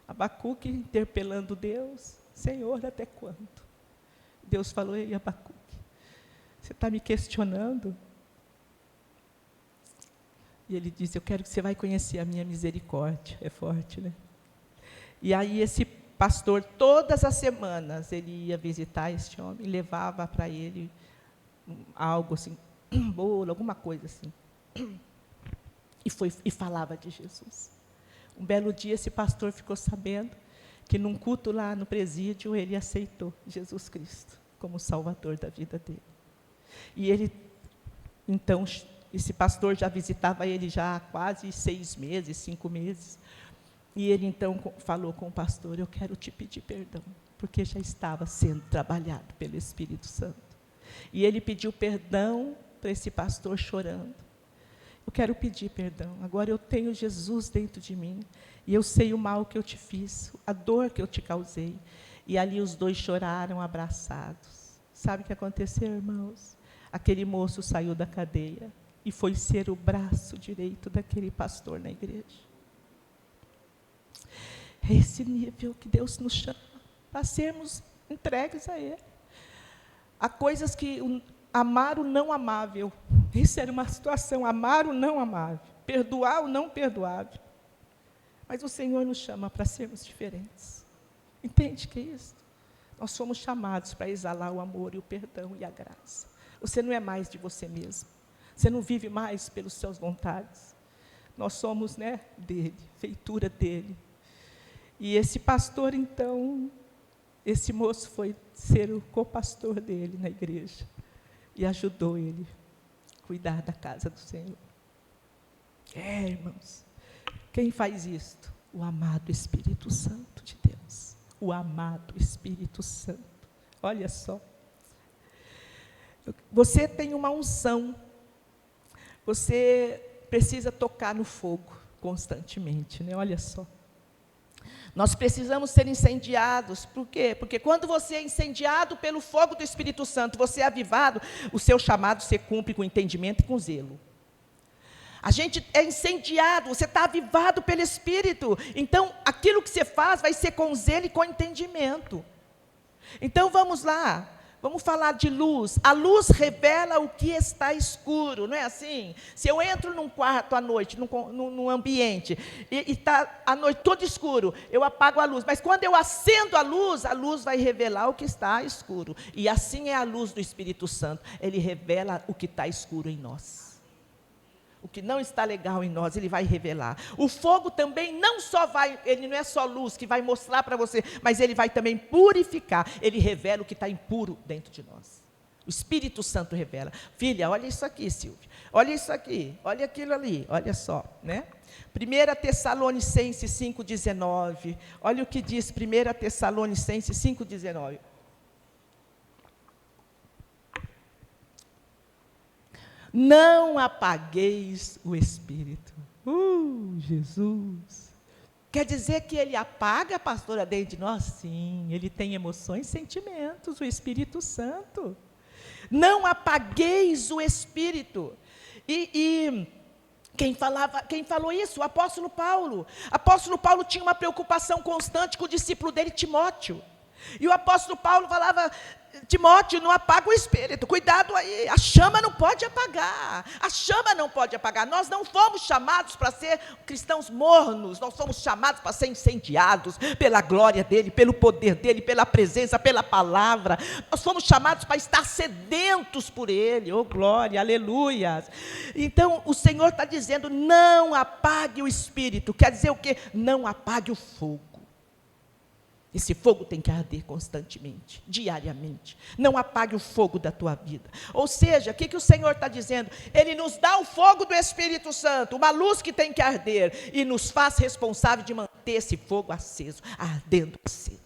Abacuque interpelando Deus: Senhor, até quando? Deus falou: ei, Abacuque, você está me questionando? E ele disse: eu quero que você vai conhecer a minha misericórdia. É forte, né? E aí esse pastor, todas as semanas, ele ia visitar este homem, levava para ele algo assim, um bolo, alguma coisa assim. E falava de Jesus. Um belo dia, esse pastor ficou sabendo que num culto lá no presídio, ele aceitou Jesus Cristo como Salvador da vida dele. E ele, então, esse pastor já visitava ele já há quase 6 meses, 5 meses. E ele, então, falou com o pastor: eu quero te pedir perdão, porque já estava sendo trabalhado pelo Espírito Santo. E ele pediu perdão para esse pastor chorando. Eu quero pedir perdão. Agora eu tenho Jesus dentro de mim. E eu sei o mal que eu te fiz, a dor que eu te causei. E ali os dois choraram abraçados. Sabe o que aconteceu, irmãos? Aquele moço saiu da cadeia e foi ser o braço direito daquele pastor na igreja. É esse nível que Deus nos chama, para sermos entregues a Ele. Há coisas que amar o não amável. Isso era uma situação: amar o não amável, perdoar o não perdoável. Mas o Senhor nos chama para sermos diferentes. Entende que é isso? Nós somos chamados para exalar o amor e o perdão e a graça. Você não é mais de você mesmo. Você não vive mais pelas suas vontades. Nós somos, dele, feitura dele. E esse pastor, então, esse moço foi ser o co-pastor dele na igreja. E ajudou ele a cuidar da casa do Senhor. Irmãos, quem faz isto? O amado Espírito Santo de Deus. O amado Espírito Santo. Olha só. Você tem uma unção. Você precisa tocar no fogo constantemente, né? Olha só. Nós precisamos ser incendiados. Por quê? Porque quando você é incendiado pelo fogo do Espírito Santo, você é avivado, o seu chamado se cumpre com entendimento e com zelo. A gente é incendiado, você está avivado pelo Espírito. Então, aquilo que você faz vai ser com zelo e com entendimento. Então, vamos lá. Vamos falar de luz. A luz revela o que está escuro, não é assim? Se eu entro num quarto à noite, num ambiente, e está à noite todo escuro, eu apago a luz. Mas quando eu acendo a luz vai revelar o que está escuro. E assim é a luz do Espírito Santo. Ele revela o que está escuro em nós. O que não está legal em nós, ele vai revelar. O fogo também ele não é só luz que vai mostrar para você, mas ele vai também purificar. Ele revela o que está impuro dentro de nós. O Espírito Santo revela. Filha, olha isso aqui, Silvia. Olha isso aqui, olha aquilo ali, olha só, né? 1 Tessalonicenses 5,19. Olha o que diz 1 Tessalonicenses 5,19. Não apagueis o Espírito. Jesus. Quer dizer que ele apaga, pastora, dentro de nós? Sim, ele tem emoções, sentimentos, o Espírito Santo. Não apagueis o Espírito. Quem falou isso? O apóstolo Paulo. O apóstolo Paulo tinha uma preocupação constante com o discípulo dele, Timóteo. E o apóstolo Paulo falava: Timóteo, não apaga o Espírito, cuidado aí, a chama não pode apagar, a chama não pode apagar. Nós não fomos chamados para ser cristãos mornos, nós fomos chamados para ser incendiados pela glória dEle, pelo poder dEle, pela presença, pela palavra. Nós fomos chamados para estar sedentos por Ele, oh glória, aleluia. Então o Senhor está dizendo: não apague o Espírito. Quer dizer o quê? Não apague o fogo. Esse fogo tem que arder constantemente, diariamente. Não apague o fogo da tua vida. Ou seja, o que o Senhor está dizendo? Ele nos dá o fogo do Espírito Santo, uma luz que tem que arder, e nos faz responsável de manter esse fogo aceso, ardendo aceso.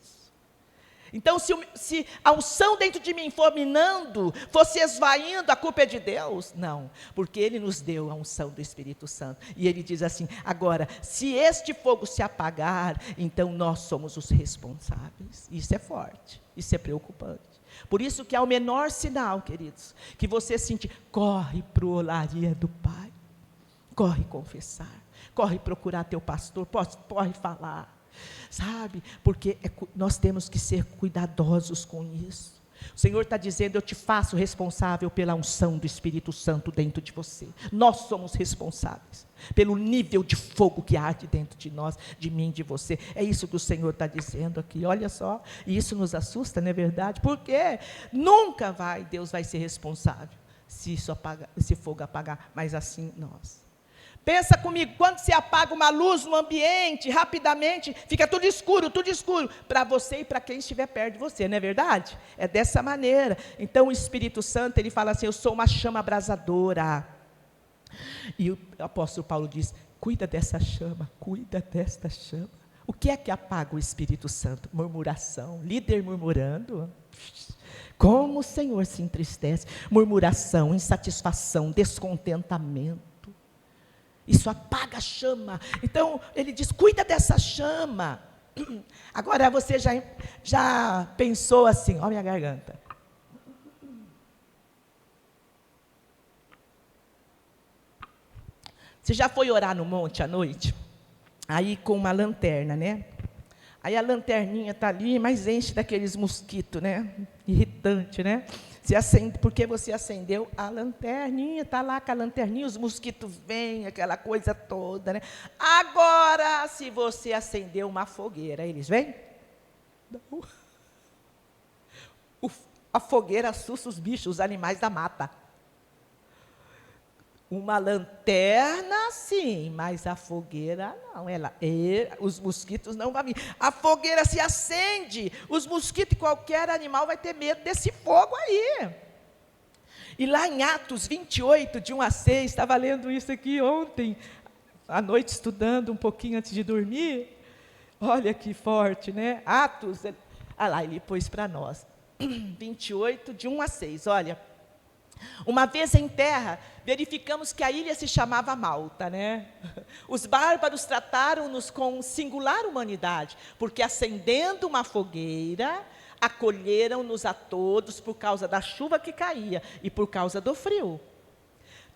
Então, se a unção dentro de mim for minando, fosse esvaindo, a culpa é de Deus? Não, porque Ele nos deu a unção do Espírito Santo. E Ele diz assim: agora, se este fogo se apagar, então nós somos os responsáveis. Isso é forte, isso é preocupante. Por isso que é o menor sinal, queridos, que você sentir, corre para a olaria do Pai. Corre confessar, corre procurar teu pastor, corre falar. Sabe, porque nós temos que ser cuidadosos com isso. O Senhor está dizendo: eu te faço responsável pela unção do Espírito Santo dentro de você. Nós somos responsáveis pelo nível de fogo que arde dentro de nós, de mim, de você. É isso que o Senhor está dizendo aqui, olha só. E isso nos assusta, não é verdade? Porque nunca Deus vai ser responsável se esse fogo apagar, mas assim nós. Pensa comigo, quando você apaga uma luz no ambiente, rapidamente, fica tudo escuro, para você e para quem estiver perto de você, não é verdade? É dessa maneira. Então o Espírito Santo, ele fala assim: eu sou uma chama abrasadora. E o apóstolo Paulo diz: cuida dessa chama, cuida desta chama. O que é que apaga o Espírito Santo? Murmuração, líder murmurando. Como o Senhor se entristece. Murmuração, insatisfação, descontentamento. Isso apaga a chama. Então, ele diz: cuida dessa chama. Agora, você já pensou assim, ó minha garganta. Você já foi orar no monte à noite? Aí com uma lanterna, né? Aí a lanterninha está ali, mas enche daqueles mosquitos, né? Irritante, né? Porque você acendeu a lanterninha, está lá com a lanterninha, os mosquitos vêm, aquela coisa toda, né? Agora, se você acendeu uma fogueira, eles vêm? Não. A fogueira assusta os bichos, os animais da mata. Uma lanterna, sim, mas a fogueira não. Os mosquitos não vão vir. A fogueira se acende, os mosquitos e qualquer animal vai ter medo desse fogo aí. E lá em Atos 28, de 1 a 6, estava lendo isso aqui ontem, à noite, estudando um pouquinho antes de dormir. Olha que forte, né? Atos, lá, ele pôs para nós. 28, de 1 a 6, olha. Uma vez em terra, verificamos que a ilha se chamava Malta, né? Os bárbaros trataram-nos com singular humanidade, porque acendendo uma fogueira, acolheram-nos a todos por causa da chuva que caía e por causa do frio.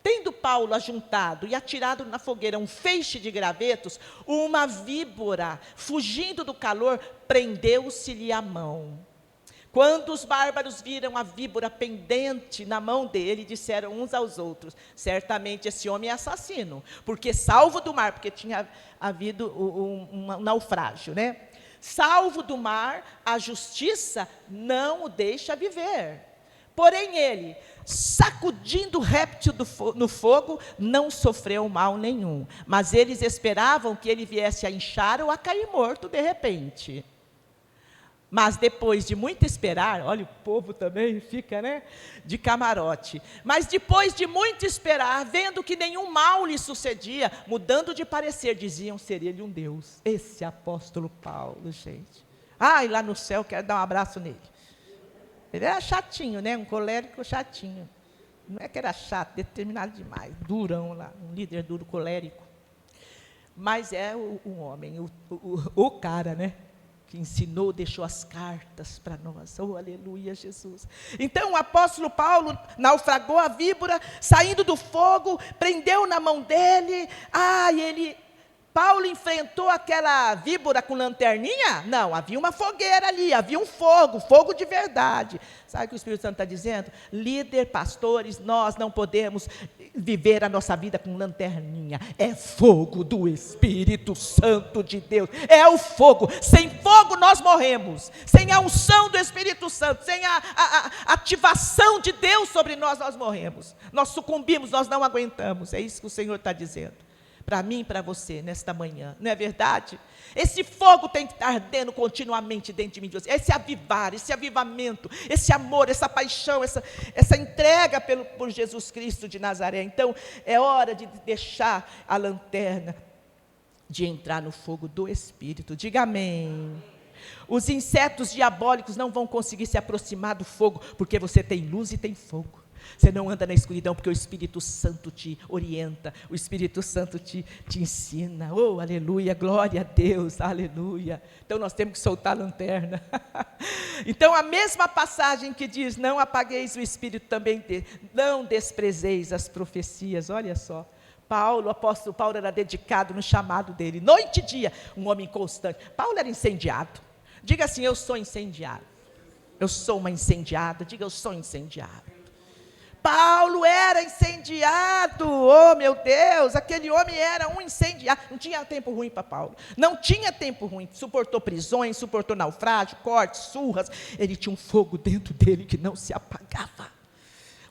Tendo Paulo ajuntado e atirado na fogueira um feixe de gravetos, uma víbora, fugindo do calor, prendeu-se-lhe a mão. Quando os bárbaros viram a víbora pendente na mão dele, disseram uns aos outros: certamente esse homem é assassino, porque salvo do mar, porque tinha havido um naufrágio, né? Salvo do mar, a justiça não o deixa viver. Porém ele, sacudindo o réptil no fogo, não sofreu mal nenhum. Mas eles esperavam que ele viesse a inchar ou a cair morto de repente. Mas depois de muito esperar, olha, o povo também fica, né, de camarote. Mas depois de muito esperar, vendo que nenhum mal lhe sucedia, mudando de parecer, diziam ser ele um Deus. Esse apóstolo Paulo, gente. Ai, lá no céu, quero dar um abraço nele. Ele era chatinho, né, um colérico chatinho. Não é que era chato, determinado demais, durão lá, um líder duro, colérico. Mas é um homem, o cara, né? Que ensinou, deixou as cartas para nós. Oh, aleluia, Jesus. Então, o apóstolo Paulo naufragou a víbora, saindo do fogo, prendeu na mão dele. Paulo enfrentou aquela víbora com lanterninha? Não, havia uma fogueira ali, havia um fogo de verdade. Sabe o que o Espírito Santo está dizendo? Líder, pastores, nós não podemos viver a nossa vida com lanterninha. É fogo do Espírito Santo de Deus. É o fogo. Sem fogo nós morremos. Sem a unção do Espírito Santo, sem a ativação de Deus sobre nós, nós morremos. Nós sucumbimos, nós não aguentamos. É isso que o Senhor está dizendo. Para mim e para você, nesta manhã, não é verdade? Esse fogo tem que estar ardendo continuamente dentro de mim, de você. Esse avivar, esse avivamento, esse amor, essa paixão, essa entrega por Jesus Cristo de Nazaré. Então, é hora de deixar a lanterna, de entrar no fogo do Espírito. Diga amém. Os insetos diabólicos não vão conseguir se aproximar do fogo, porque você tem luz e tem fogo. Você não anda na escuridão, porque o Espírito Santo te orienta, o Espírito Santo te ensina. Oh, aleluia, glória a Deus, aleluia. Então nós temos que soltar a lanterna. Então a mesma passagem que diz, não apagueis o Espírito, também não desprezeis as profecias. Olha só, o apóstolo Paulo era dedicado no chamado dele, noite e dia, um homem constante. Paulo era incendiado. Diga assim, eu sou incendiado. Eu sou uma incendiada, diga eu sou incendiado. Paulo era incendiado, oh meu Deus, aquele homem era um incendiado, não tinha tempo ruim para Paulo, não tinha tempo ruim, suportou prisões, suportou naufrágio, cortes, surras, ele tinha um fogo dentro dele que não se apagava,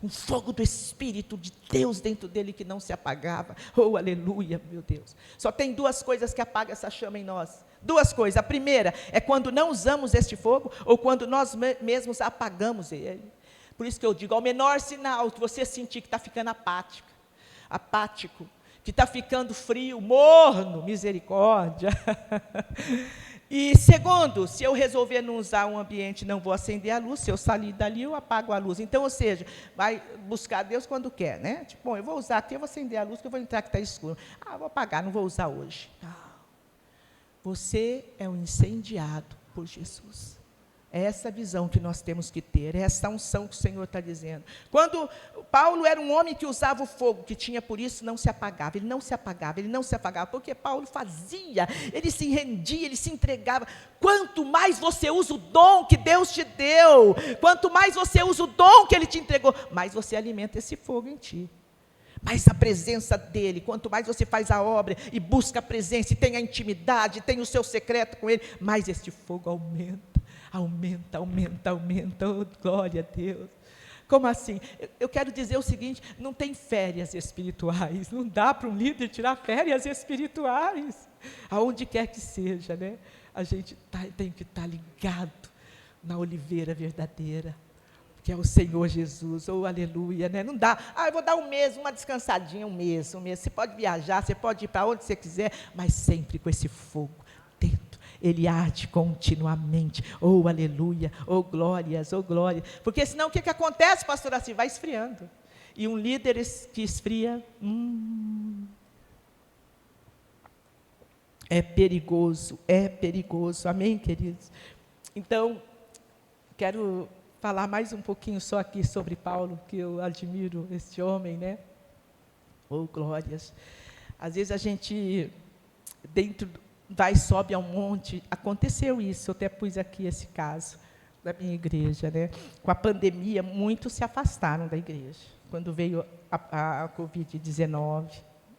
um fogo do Espírito de Deus dentro dele que não se apagava, oh aleluia, meu Deus. Só tem duas coisas que apagam essa chama em nós, duas coisas. A primeira é quando não usamos este fogo, ou quando nós mesmos apagamos ele. Por isso que eu digo, ao menor sinal que você sentir que está ficando apático, que está ficando frio, morno, misericórdia. E segundo, se eu resolver não usar um ambiente, não vou acender a luz, se eu sair dali, eu apago a luz. Então, ou seja, vai buscar Deus quando quer, né? Tipo, bom, eu vou usar aqui, eu vou acender a luz, que eu vou entrar que está escuro. Vou apagar, não vou usar hoje. Não. Você é um incendiado por Jesus. É essa visão que nós temos que ter, é essa unção que o Senhor está dizendo. Quando Paulo era um homem que usava o fogo, que tinha por isso, não se apagava, ele não se apagava, porque Paulo fazia, ele se rendia, ele se entregava. Quanto mais você usa o dom que Deus te deu, quanto mais você usa o dom que Ele te entregou, mais você alimenta esse fogo em ti. Mais a presença dEle, quanto mais você faz a obra e busca a presença, e tem a intimidade, tem o seu secreto com Ele, mais este fogo aumenta. Aumenta, oh, glória a Deus. Como assim? Eu quero dizer o seguinte, não tem férias espirituais, não dá para um líder tirar férias espirituais, aonde quer que seja, né? A gente tem que estar ligado na oliveira verdadeira, que é o Senhor Jesus, oh aleluia, né? Não dá, eu vou dar um mês, uma descansadinha, um mês, você pode viajar, você pode ir para onde você quiser, mas sempre com esse fogo dentro. Ele arde continuamente, oh aleluia, oh glórias, porque senão o que acontece, pastor, assim, vai esfriando, e um líder que esfria, é perigoso, amém, queridos? Então, quero falar mais um pouquinho só aqui sobre Paulo, que eu admiro este homem, né? Oh glórias, às vezes a gente, sobe a um monte, aconteceu isso, eu até pus aqui esse caso da minha igreja, né? Com a pandemia, muitos se afastaram da igreja, quando veio a Covid-19,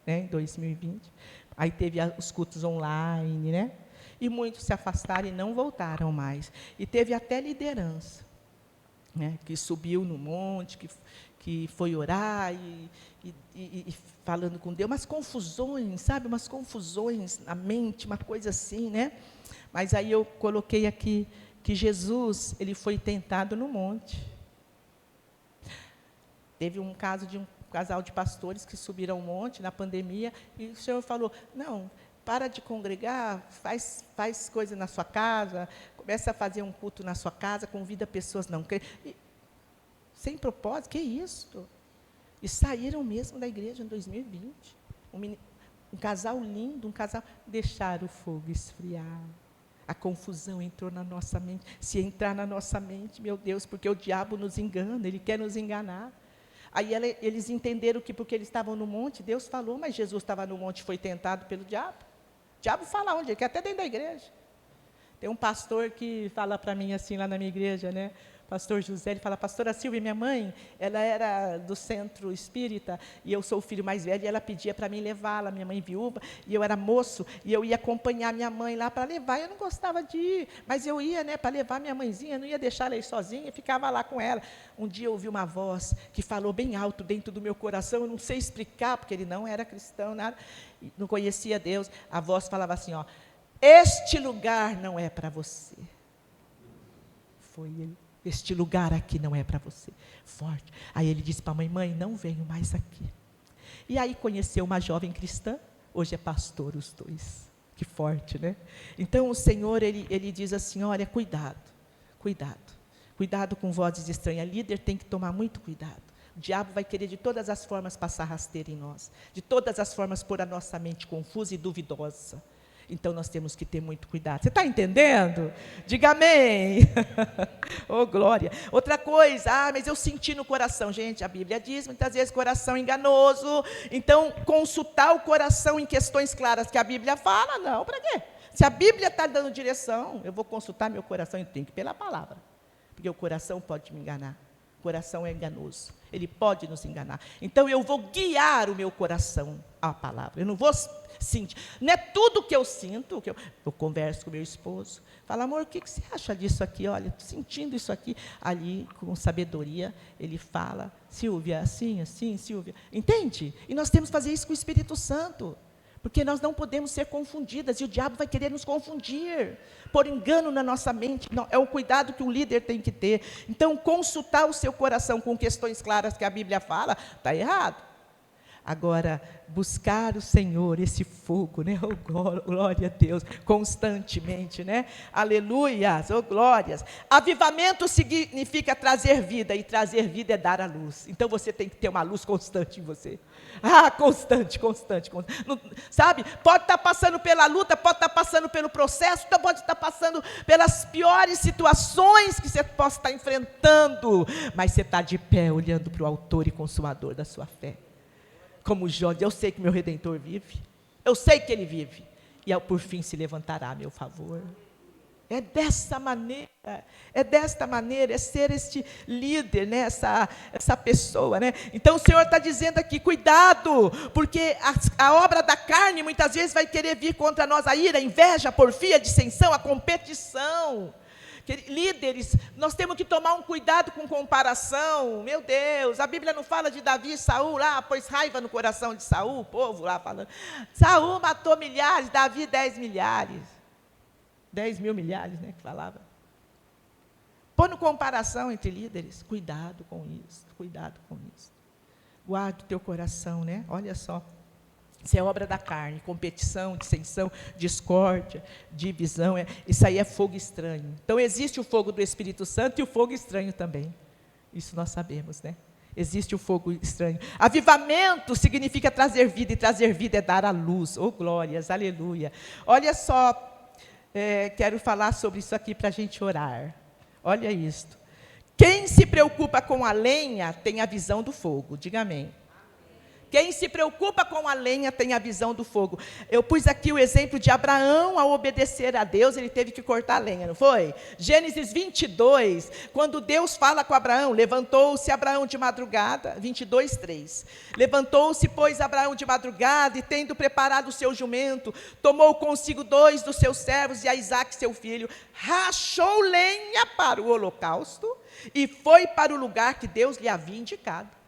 né, em 2020, aí teve os cultos online, né? E muitos se afastaram e não voltaram mais, e teve até liderança, né, que subiu no monte, que foi orar e falando com Deus, umas confusões, sabe, umas confusões na mente, uma coisa assim, né? Mas aí eu coloquei aqui que Jesus, ele foi tentado no monte. Teve um caso de um casal de pastores que subiram ao monte na pandemia, e o Senhor falou, não, para de congregar, faz coisa na sua casa, começa a fazer um culto na sua casa, convida pessoas não crentes. Sem propósito, que isso? E saíram mesmo da igreja em 2020. Um casal lindo, um casal. Deixaram o fogo esfriar. A confusão entrou na nossa mente. Se entrar na nossa mente, meu Deus, porque o diabo nos engana, ele quer nos enganar. Aí eles entenderam que porque eles estavam no monte, Deus falou, mas Jesus estava no monte e foi tentado pelo diabo. O diabo fala onde? Ele quer até dentro da igreja. Tem um pastor que fala para mim assim, lá na minha igreja, né? Pastor José, ele fala, pastora Silvia, minha mãe, ela era do centro espírita, e eu sou o filho mais velho, e ela pedia para mim levá-la, minha mãe viúva, e eu era moço, e eu ia acompanhar minha mãe lá para levar, eu não gostava de ir, mas eu ia, né, para levar minha mãezinha, eu não ia deixar ela ir sozinha, ficar lá com ela. Um dia eu ouvi uma voz que falou bem alto dentro do meu coração, eu não sei explicar, porque ele não era cristão, nada, não conhecia Deus, a voz falava assim, ó, este lugar não é para você. Foi ele. Este lugar aqui não é para você. Forte. Aí ele disse para a mãe, mãe, não venho mais aqui. E aí conheceu uma jovem cristã, hoje é pastor os dois. Que forte, né? Então o Senhor, ele diz assim, olha, cuidado, cuidado. Cuidado com vozes estranhas. Líder tem que tomar muito cuidado. O diabo vai querer de todas as formas passar rasteira em nós. De todas as formas pôr a nossa mente confusa e duvidosa. Então, nós temos que ter muito cuidado. Você está entendendo? Diga amém. Oh, glória. Outra coisa, mas eu senti no coração. Gente, a Bíblia diz, muitas vezes, coração enganoso. Então, consultar o coração em questões claras que a Bíblia fala, não, para quê? Se a Bíblia está dando direção, eu vou consultar meu coração, eu tenho que ir pela palavra. Porque o coração pode me enganar. O coração é enganoso. Ele pode nos enganar. Então, eu vou guiar o meu coração à palavra. Eu não vou sentir. Não é tudo que eu sinto, que eu converso com meu esposo. Falo, amor, o que você acha disso aqui? Olha, estou sentindo isso aqui. Ali, com sabedoria, ele fala, Silvia, assim, assim, Silvia. Entende? E nós temos que fazer isso com o Espírito Santo. Porque nós não podemos ser confundidas, e o diabo vai querer nos confundir, por engano na nossa mente. Não, é o cuidado que o líder tem que ter. Então, consultar o seu coração com questões claras que a Bíblia fala, está errado. Agora, buscar o Senhor, esse fogo, né? Oh, glória a Deus, constantemente, né? Aleluias, oh glórias. Avivamento significa trazer vida, e trazer vida é dar a luz. Então, você tem que ter uma luz constante em você. Constante. Não, sabe? Pode estar passando pela luta, pode estar passando pelo processo, pode estar passando pelas piores situações que você possa estar enfrentando, mas você está de pé, olhando para o autor e consumador da sua fé. Como Jó, eu sei que meu Redentor vive, eu sei que ele vive, e por fim se levantará a meu favor. É desta maneira, é ser este líder, né? essa pessoa, né? Então o Senhor está dizendo aqui, cuidado, porque a obra da carne muitas vezes vai querer vir contra nós, a ira, a inveja, a porfia, a dissensão, a competição. Líderes, nós temos que tomar um cuidado com comparação. Meu Deus, a Bíblia não fala de Davi e Saul lá, pôs raiva no coração de Saul, o povo lá falando, Saul matou milhares, Davi 10 milhares. 10 mil milhares, né, que falava. Pondo comparação entre líderes, cuidado com isso, cuidado com isso. Guarda o teu coração, né? Olha só. Isso é obra da carne, competição, dissensão, discórdia, divisão, isso aí é fogo estranho. Então, existe o fogo do Espírito Santo e o fogo estranho também. Isso nós sabemos, né? Existe o fogo estranho. Avivamento significa trazer vida, e trazer vida é dar a luz. Oh, glórias, aleluia. Olha só, quero falar sobre isso aqui para a gente orar. Olha isto. Quem se preocupa com a lenha tem a visão do fogo. Diga amém. Quem se preocupa com a lenha tem a visão do fogo. Eu pus aqui o exemplo de Abraão, ao obedecer a Deus, ele teve que cortar a lenha, não foi? Gênesis 22, quando Deus fala com Abraão, levantou-se Abraão de madrugada, 22, 3. Levantou-se, pois, Abraão de madrugada, e tendo preparado o seu jumento, tomou consigo 2 dos seus servos, e a Isaque, seu filho, rachou lenha para o holocausto, e foi para o lugar que Deus lhe havia indicado.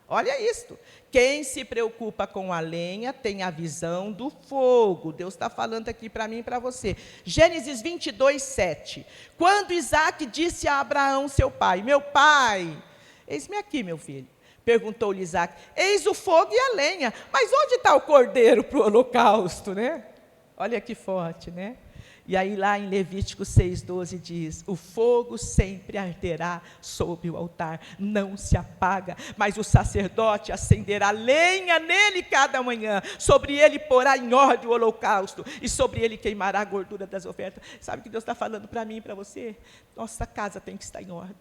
Olha isto, quem se preocupa com a lenha tem a visão do fogo. Deus está falando aqui para mim e para você. Gênesis 22, 7. Quando Isaque disse a Abraão, seu pai, meu pai, eis-me aqui, meu filho. Perguntou-lhe Isaque, eis o fogo e a lenha, mas onde está o cordeiro para o holocausto, né? Olha que forte, né? E aí lá em Levítico 6,12 diz, o fogo sempre arderá sob o altar, não se apaga, mas o sacerdote acenderá lenha nele cada manhã, sobre ele porá em ordem o holocausto, e sobre ele queimará a gordura das ofertas. Sabe o que Deus está falando para mim e para você? Nossa casa tem que estar em ordem.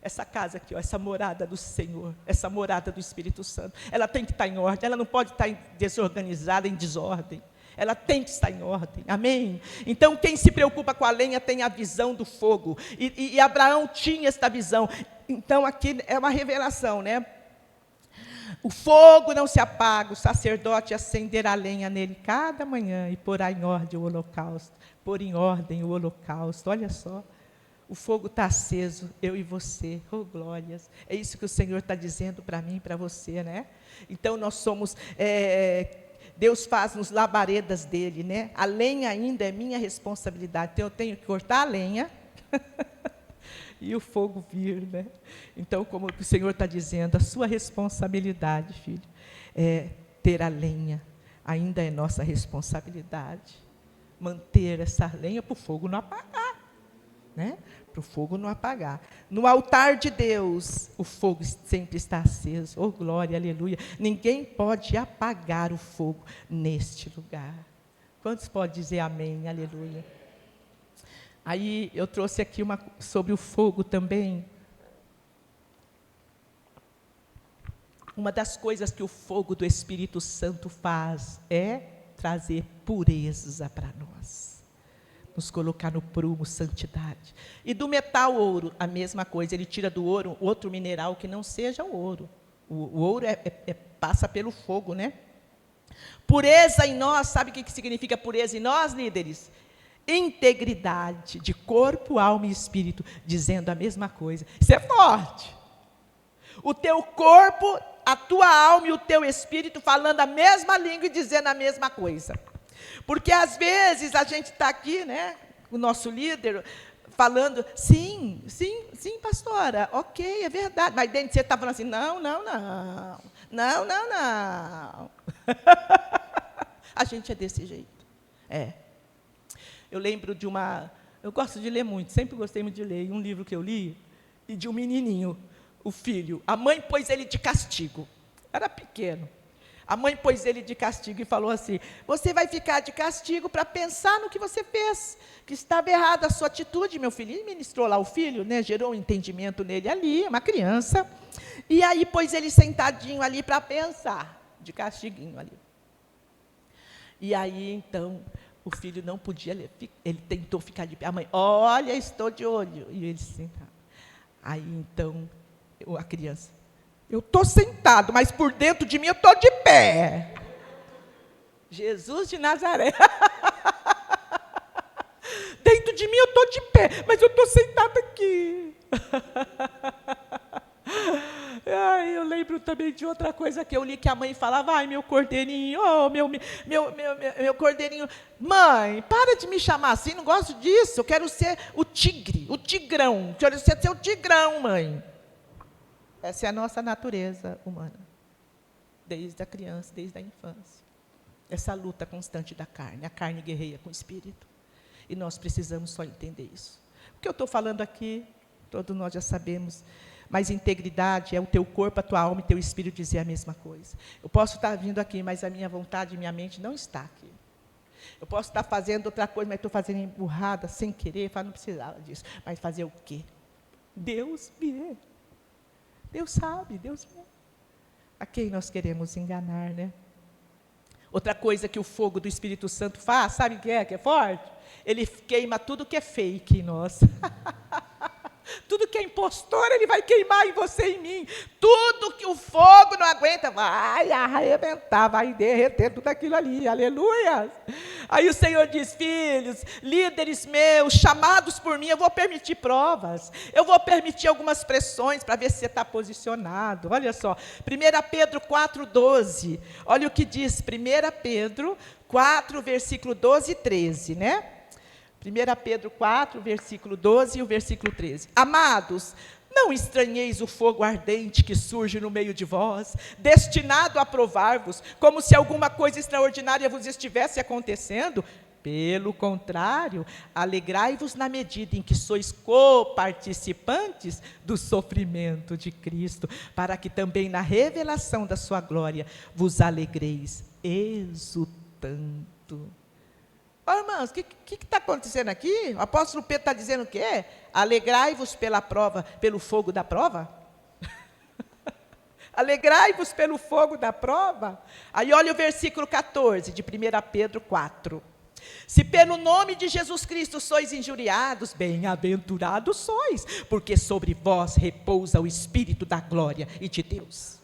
Essa casa aqui, ó, essa morada do Senhor, essa morada do Espírito Santo, ela tem que estar em ordem, ela não pode estar desorganizada, em desordem. Ela tem que estar em ordem, amém? Então, quem se preocupa com a lenha tem a visão do fogo, e Abraão tinha esta visão. Então, aqui é uma revelação, né? O fogo não se apaga, o sacerdote acenderá a lenha nele cada manhã, e porá em ordem o holocausto, pôr em ordem o holocausto, olha só. O fogo está aceso, eu e você, oh glórias, é isso que o Senhor está dizendo para mim e para você, né? Então, nós somos... Deus faz-nos labaredas dele, né? A lenha ainda é minha responsabilidade. Então, eu tenho que cortar a lenha e o fogo vir, né? Então, como o Senhor está dizendo, a sua responsabilidade, filho, é ter a lenha. Ainda é nossa responsabilidade. Manter essa lenha para o fogo não apagar, né? Para o fogo não apagar. No altar de Deus, o fogo sempre está aceso. Oh, glória, aleluia. Ninguém pode apagar o fogo neste lugar. Quantos podem dizer amém, aleluia? Aí, eu trouxe aqui uma sobre o fogo também. Uma das coisas que o fogo do Espírito Santo faz é trazer pureza para nós. Nos colocar no prumo, santidade. E do metal ouro, a mesma coisa, ele tira do ouro outro mineral que não seja o ouro. O ouro passa pelo fogo, né? Pureza em nós, sabe o que significa pureza em nós, líderes? Integridade de corpo, alma e espírito, dizendo a mesma coisa. Isso é forte. O teu corpo, a tua alma e o teu espírito falando a mesma língua e dizendo a mesma coisa. Porque às vezes a gente está aqui, né, o nosso líder, falando, sim, pastora, ok, é verdade, mas dentro de você está falando assim, não. A gente é desse jeito, Eu lembro de eu gosto de ler muito, sempre gostei muito de ler, um livro que eu li, e de um menininho, o filho, a mãe pôs ele de castigo, era pequeno. A mãe pôs ele de castigo e falou assim, você vai ficar de castigo para pensar no que você fez, que estava errada a sua atitude, meu filho. E ministrou lá o filho, né, gerou um entendimento nele ali, uma criança. E aí pôs ele sentadinho ali para pensar, de castiguinho ali. E aí, então, o filho não podia ler, ele tentou ficar de pé. A mãe, olha, estou de olho. E ele sentado. Aí, então, a criança, eu estou sentado, mas por dentro de mim eu estou de pé. Jesus de Nazaré. Dentro de mim eu estou de pé, mas eu estou sentado aqui. Eu lembro também de outra coisa que eu li, que a mãe falava, ai, meu cordeirinho, oh, meu cordeirinho. Mãe, para de me chamar assim, não gosto disso, eu quero ser o tigre, o tigrão. Quero ser o tigrão, mãe. Essa é a nossa natureza humana, desde a criança, desde a infância. Essa luta constante da carne, a carne guerreia com o espírito. E nós precisamos só entender isso. O que eu estou falando aqui, todos nós já sabemos, mas integridade é o teu corpo, a tua alma e teu espírito dizer a mesma coisa. Eu posso estar vindo aqui, mas a minha vontade e minha mente não está aqui. Eu posso estar fazendo outra coisa, mas estou fazendo emburrada, sem querer, não precisava disso. Mas fazer o quê? Deus vê. Deus sabe, Deus vê. A quem nós queremos enganar, né? Outra coisa que o fogo do Espírito Santo faz, sabe o que é forte? Ele queima tudo que é fake em nós. Tudo que é impostor, ele vai queimar em você e em mim. Tudo que o fogo não aguenta, vai arrebentar, vai derreter tudo aquilo ali. Aleluia! Aí o Senhor diz, filhos, líderes meus, chamados por mim, eu vou permitir provas. Eu vou permitir algumas pressões para ver se você está posicionado. Olha só, 1 Pedro 4,12. Olha o que diz 1 Pedro 4, versículo 12 e 13, né? 1 Pedro 4, versículo 12 e o versículo 13. Amados, não estranheis o fogo ardente que surge no meio de vós, destinado a provar-vos, como se alguma coisa extraordinária vos estivesse acontecendo. Pelo contrário, alegrai-vos na medida em que sois coparticipantes do sofrimento de Cristo, para que também na revelação da sua glória vos alegreis exultando. Ó, irmãos, o que está acontecendo aqui? O apóstolo Pedro está dizendo o quê? Alegrai-vos pela prova, pelo fogo da prova? Alegrai-vos pelo fogo da prova? Aí olha o versículo 14 de 1 Pedro 4. Se pelo nome de Jesus Cristo sois injuriados, bem-aventurados sois, porque sobre vós repousa o Espírito da glória e de Deus.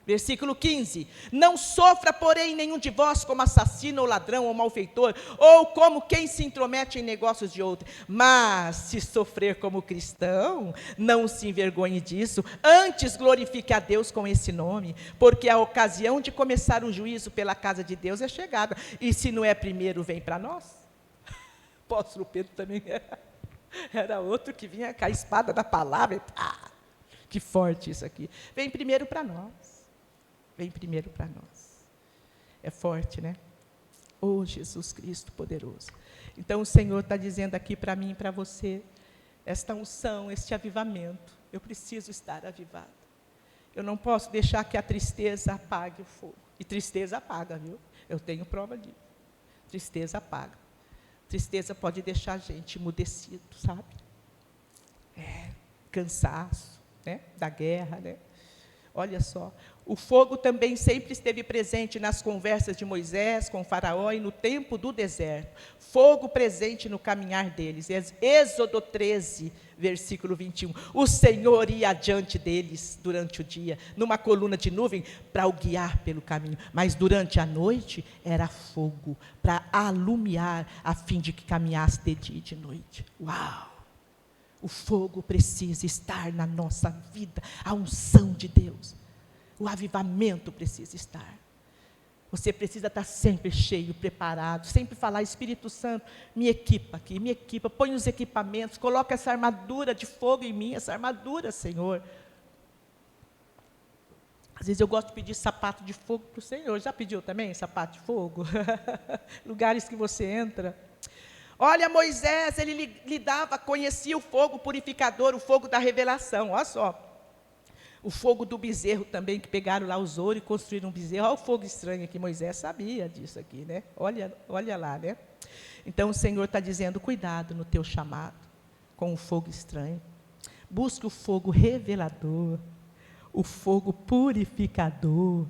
Versículo 15, não sofra, porém, nenhum de vós como assassino, ou ladrão, ou malfeitor, ou como quem se intromete em negócios de outro, mas se sofrer como cristão, não se envergonhe disso, antes glorifique a Deus com esse nome, porque a ocasião de começar um juízo pela casa de Deus é chegada, e se não é primeiro, vem para nós. O apóstolo Pedro também era outro que vinha com a espada da palavra, e que forte isso aqui, vem primeiro para nós. Vem primeiro para nós. É forte, né? Oh, Jesus Cristo poderoso. Então, o Senhor está dizendo aqui para mim e para você, esta unção, este avivamento, eu preciso estar avivado. Eu não posso deixar que a tristeza apague o fogo. E tristeza apaga, viu? Eu tenho prova disso. Tristeza apaga. Tristeza pode deixar a gente emudecido, sabe? Cansaço, né? Da guerra, né? Olha só, o fogo também sempre esteve presente nas conversas de Moisés com o faraó e no tempo do deserto. Fogo presente no caminhar deles. Êxodo 13, versículo 21. O Senhor ia adiante deles durante o dia, numa coluna de nuvem, para o guiar pelo caminho. Mas durante a noite, era fogo, para alumiar, a fim de que caminhasse de dia e de noite. Uau! O fogo precisa estar na nossa vida, a unção de Deus. O avivamento precisa estar. Você precisa estar sempre cheio, preparado, sempre falar, Espírito Santo, me equipa aqui, me equipa, põe os equipamentos, coloca essa armadura de fogo em mim, essa armadura, Senhor. Às vezes eu gosto de pedir sapato de fogo para o Senhor. Já pediu também sapato de fogo? Lugares que você entra. Olha, Moisés, ele conhecia o fogo purificador, o fogo da revelação, olha só. O fogo do bezerro também, que pegaram lá os ouro e construíram um bezerro. Olha o fogo estranho aqui, Moisés sabia disso aqui, né? Olha lá, né? Então o Senhor está dizendo, cuidado no teu chamado, com o fogo estranho. Busque o fogo revelador, o fogo purificador,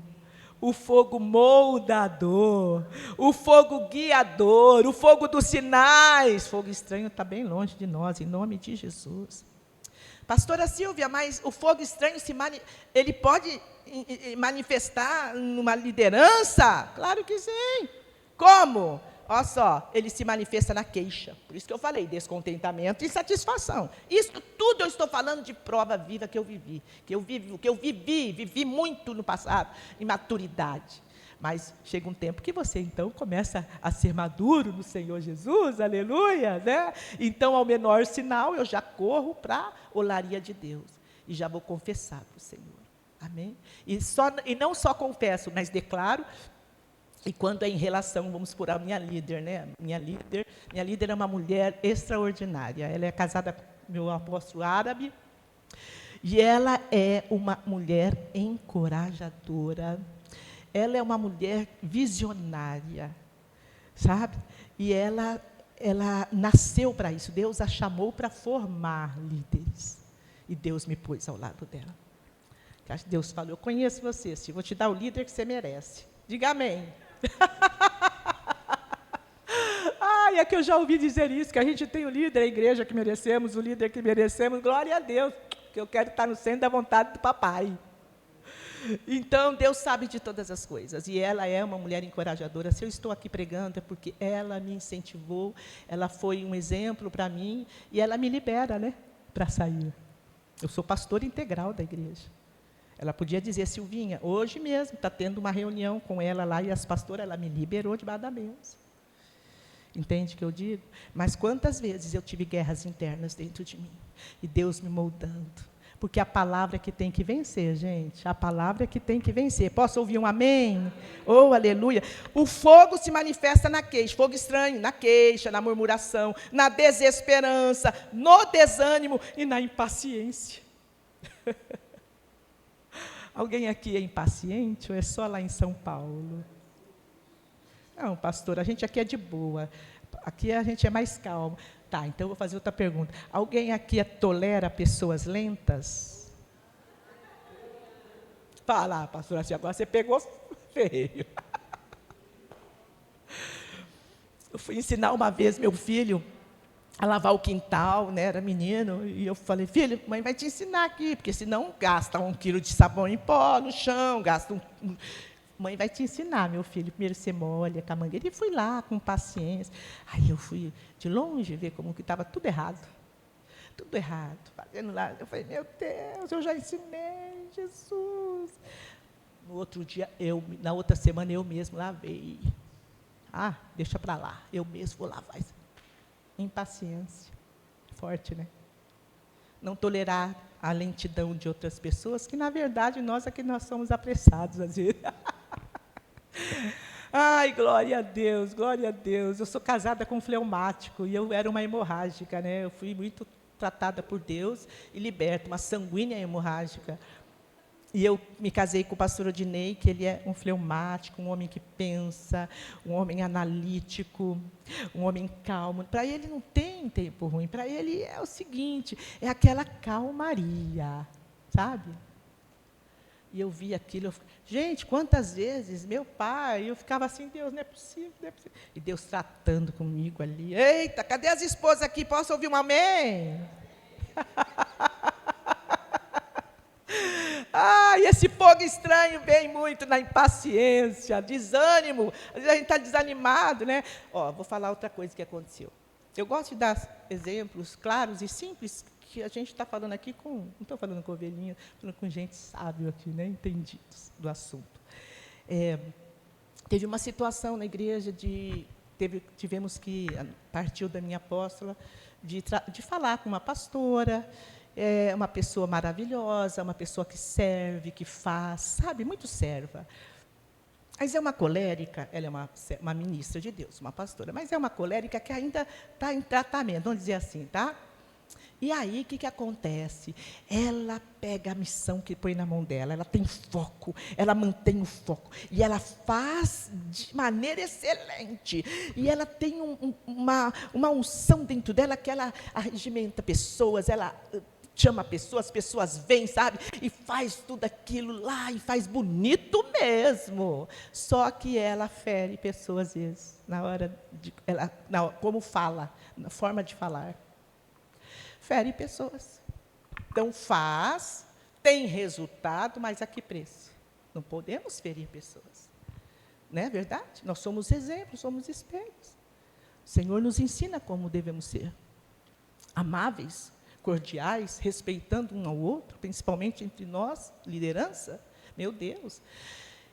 o fogo moldador, o fogo guiador, o fogo dos sinais. Fogo estranho está bem longe de nós, em nome de Jesus. Pastora Silvia, mas o fogo estranho ele pode manifestar numa liderança? Claro que sim. Como? Olha só, ele se manifesta na queixa. Por isso que eu falei, descontentamento e insatisfação. Isso tudo eu estou falando de prova viva que eu vivi. Vivi muito no passado, em maturidade. Mas chega um tempo que você, então, começa a ser maduro no Senhor Jesus, aleluia, né? Então, ao menor sinal, eu já corro para a olaria de Deus. E já vou confessar para o Senhor. Amém? E não só confesso, mas declaro. E quando é em relação, vamos por a minha líder, né? Minha líder é uma mulher extraordinária. Ela é casada com meu apóstolo árabe. E ela é uma mulher encorajadora. Ela é uma mulher visionária, sabe? E ela nasceu para isso. Deus a chamou para formar líderes. E Deus me pôs ao lado dela. Deus falou, eu conheço você, Silvia, vou te dar o líder que você merece. Diga amém. É que eu já ouvi dizer isso, que a gente tem o líder, a igreja que merecemos, o líder que merecemos, glória a Deus, que eu quero estar no centro da vontade do papai. Então, Deus sabe de todas as coisas, e ela é uma mulher encorajadora. Se eu estou aqui pregando, é porque ela me incentivou, ela foi um exemplo para mim, e ela me libera, né, para sair. Eu sou pastora integral da igreja. Ela podia dizer, Silvinha, hoje mesmo está tendo uma reunião com ela lá, e as pastoras, ela me liberou debaixo da mesa. Entende o que eu digo? Mas quantas vezes eu tive guerras internas dentro de mim, e Deus me moldando, Porque a palavra é que tem que vencer, gente. A palavra é que tem que vencer. Posso ouvir um amém? Oh, aleluia. O fogo se manifesta na queixa. Fogo estranho, na queixa, na murmuração, na desesperança, no desânimo e na impaciência. Alguém aqui é impaciente ou é só lá em São Paulo? Não, pastor, a gente aqui é de boa. Aqui a gente é mais calmo. Tá, então eu vou fazer outra pergunta. Alguém aqui tolera pessoas lentas? Fala, pastora, assim, agora você pegou feio. Eu fui ensinar uma vez meu filho a lavar o quintal, né, era menino, e eu falei, filho, mãe vai te ensinar aqui, porque senão gasta 1 quilo de sabão em pó no chão, gasta Mãe vai te ensinar, meu filho. Primeiro você molha com a mangueira. E fui lá, com paciência. Aí eu fui de longe ver como que estava tudo errado. Tudo errado. Fazendo lá. Eu falei, meu Deus, eu já ensinei, Jesus. No outro dia, na outra semana, eu mesmo lavei. Ah, deixa para lá. Eu mesmo vou lavar. Impaciência. Forte, né? Não tolerar a lentidão de outras pessoas, que, na verdade, nós é que nós somos apressados, às vezes. Ai, glória a Deus, glória a Deus. Eu sou casada com um fleumático e eu era uma hemorrágica, né? Eu fui muito tratada por Deus e liberta, uma sanguínea hemorrágica. E eu me casei com o pastor Odinei, que ele é um fleumático, um homem que pensa, um homem analítico, um homem calmo. Para ele não tem tempo ruim, para ele é o seguinte, é aquela calmaria, sabe? E eu vi aquilo, gente, quantas vezes, meu pai, eu ficava assim, Deus, não é possível, não é possível. E Deus tratando comigo ali, eita, cadê as esposas aqui, posso ouvir um amém? E esse fogo estranho vem muito na impaciência, desânimo, às vezes a gente está desanimado, né? Vou falar outra coisa que aconteceu. Eu gosto de dar exemplos claros e simples, que a gente está falando aqui não estou falando com ovelhinha, falando com gente sábio aqui, né, entendidos do assunto. Teve uma situação na igreja, tivemos que, partiu da minha apóstola, de falar com uma pastora, uma pessoa maravilhosa, uma pessoa que serve, que faz, sabe, muito serva. Mas é uma colérica, ela é uma ministra de Deus, uma pastora, mas é uma colérica que ainda está em tratamento, vamos dizer assim, tá? E aí, o que acontece? Ela pega a missão que põe na mão dela, ela tem foco, ela mantém o foco, e ela faz de maneira excelente, e ela tem uma unção dentro dela, que ela arregimenta pessoas, ela chama pessoas, as pessoas vêm, sabe? E faz tudo aquilo lá, e faz bonito mesmo. Só que ela fere pessoas, às vezes, como fala, na forma de falar. Fere pessoas. Então, tem resultado, mas a que preço? Não podemos ferir pessoas. Não é verdade? Nós somos exemplos, somos espelhos. O Senhor nos ensina como devemos ser. Amáveis, cordiais, respeitando um ao outro, principalmente entre nós, liderança. Meu Deus.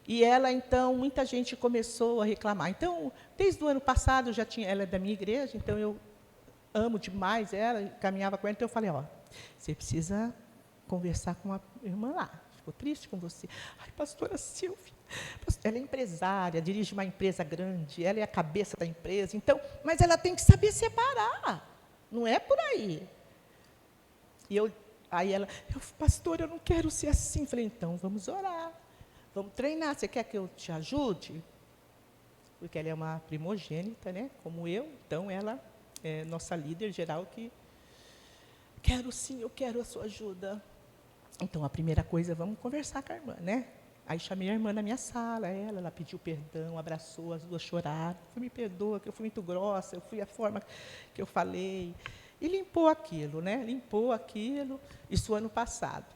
E ela, então, muita gente começou a reclamar. Então, desde o ano passado, ela é da minha igreja, então eu amo demais ela, caminhava com ela, então eu falei, você precisa conversar com a irmã lá, ficou triste com você. Ai, pastora Silvia, ela é empresária, dirige uma empresa grande, ela é a cabeça da empresa, então, mas ela tem que saber separar, não é por aí. Aí ela, pastor, eu não quero ser assim. Falei, então, vamos orar, vamos treinar, você quer que eu te ajude? Porque ela é uma primogênita, né, como eu, então ela é nossa líder geral, que eu quero a sua ajuda. Então, a primeira coisa, vamos conversar com a irmã, né? Aí chamei a irmã na minha sala, ela pediu perdão, abraçou, as duas choraram. Me perdoa, que eu fui muito grossa, eu fui a forma que eu falei. E limpou aquilo, né? Limpou aquilo, isso ano passado,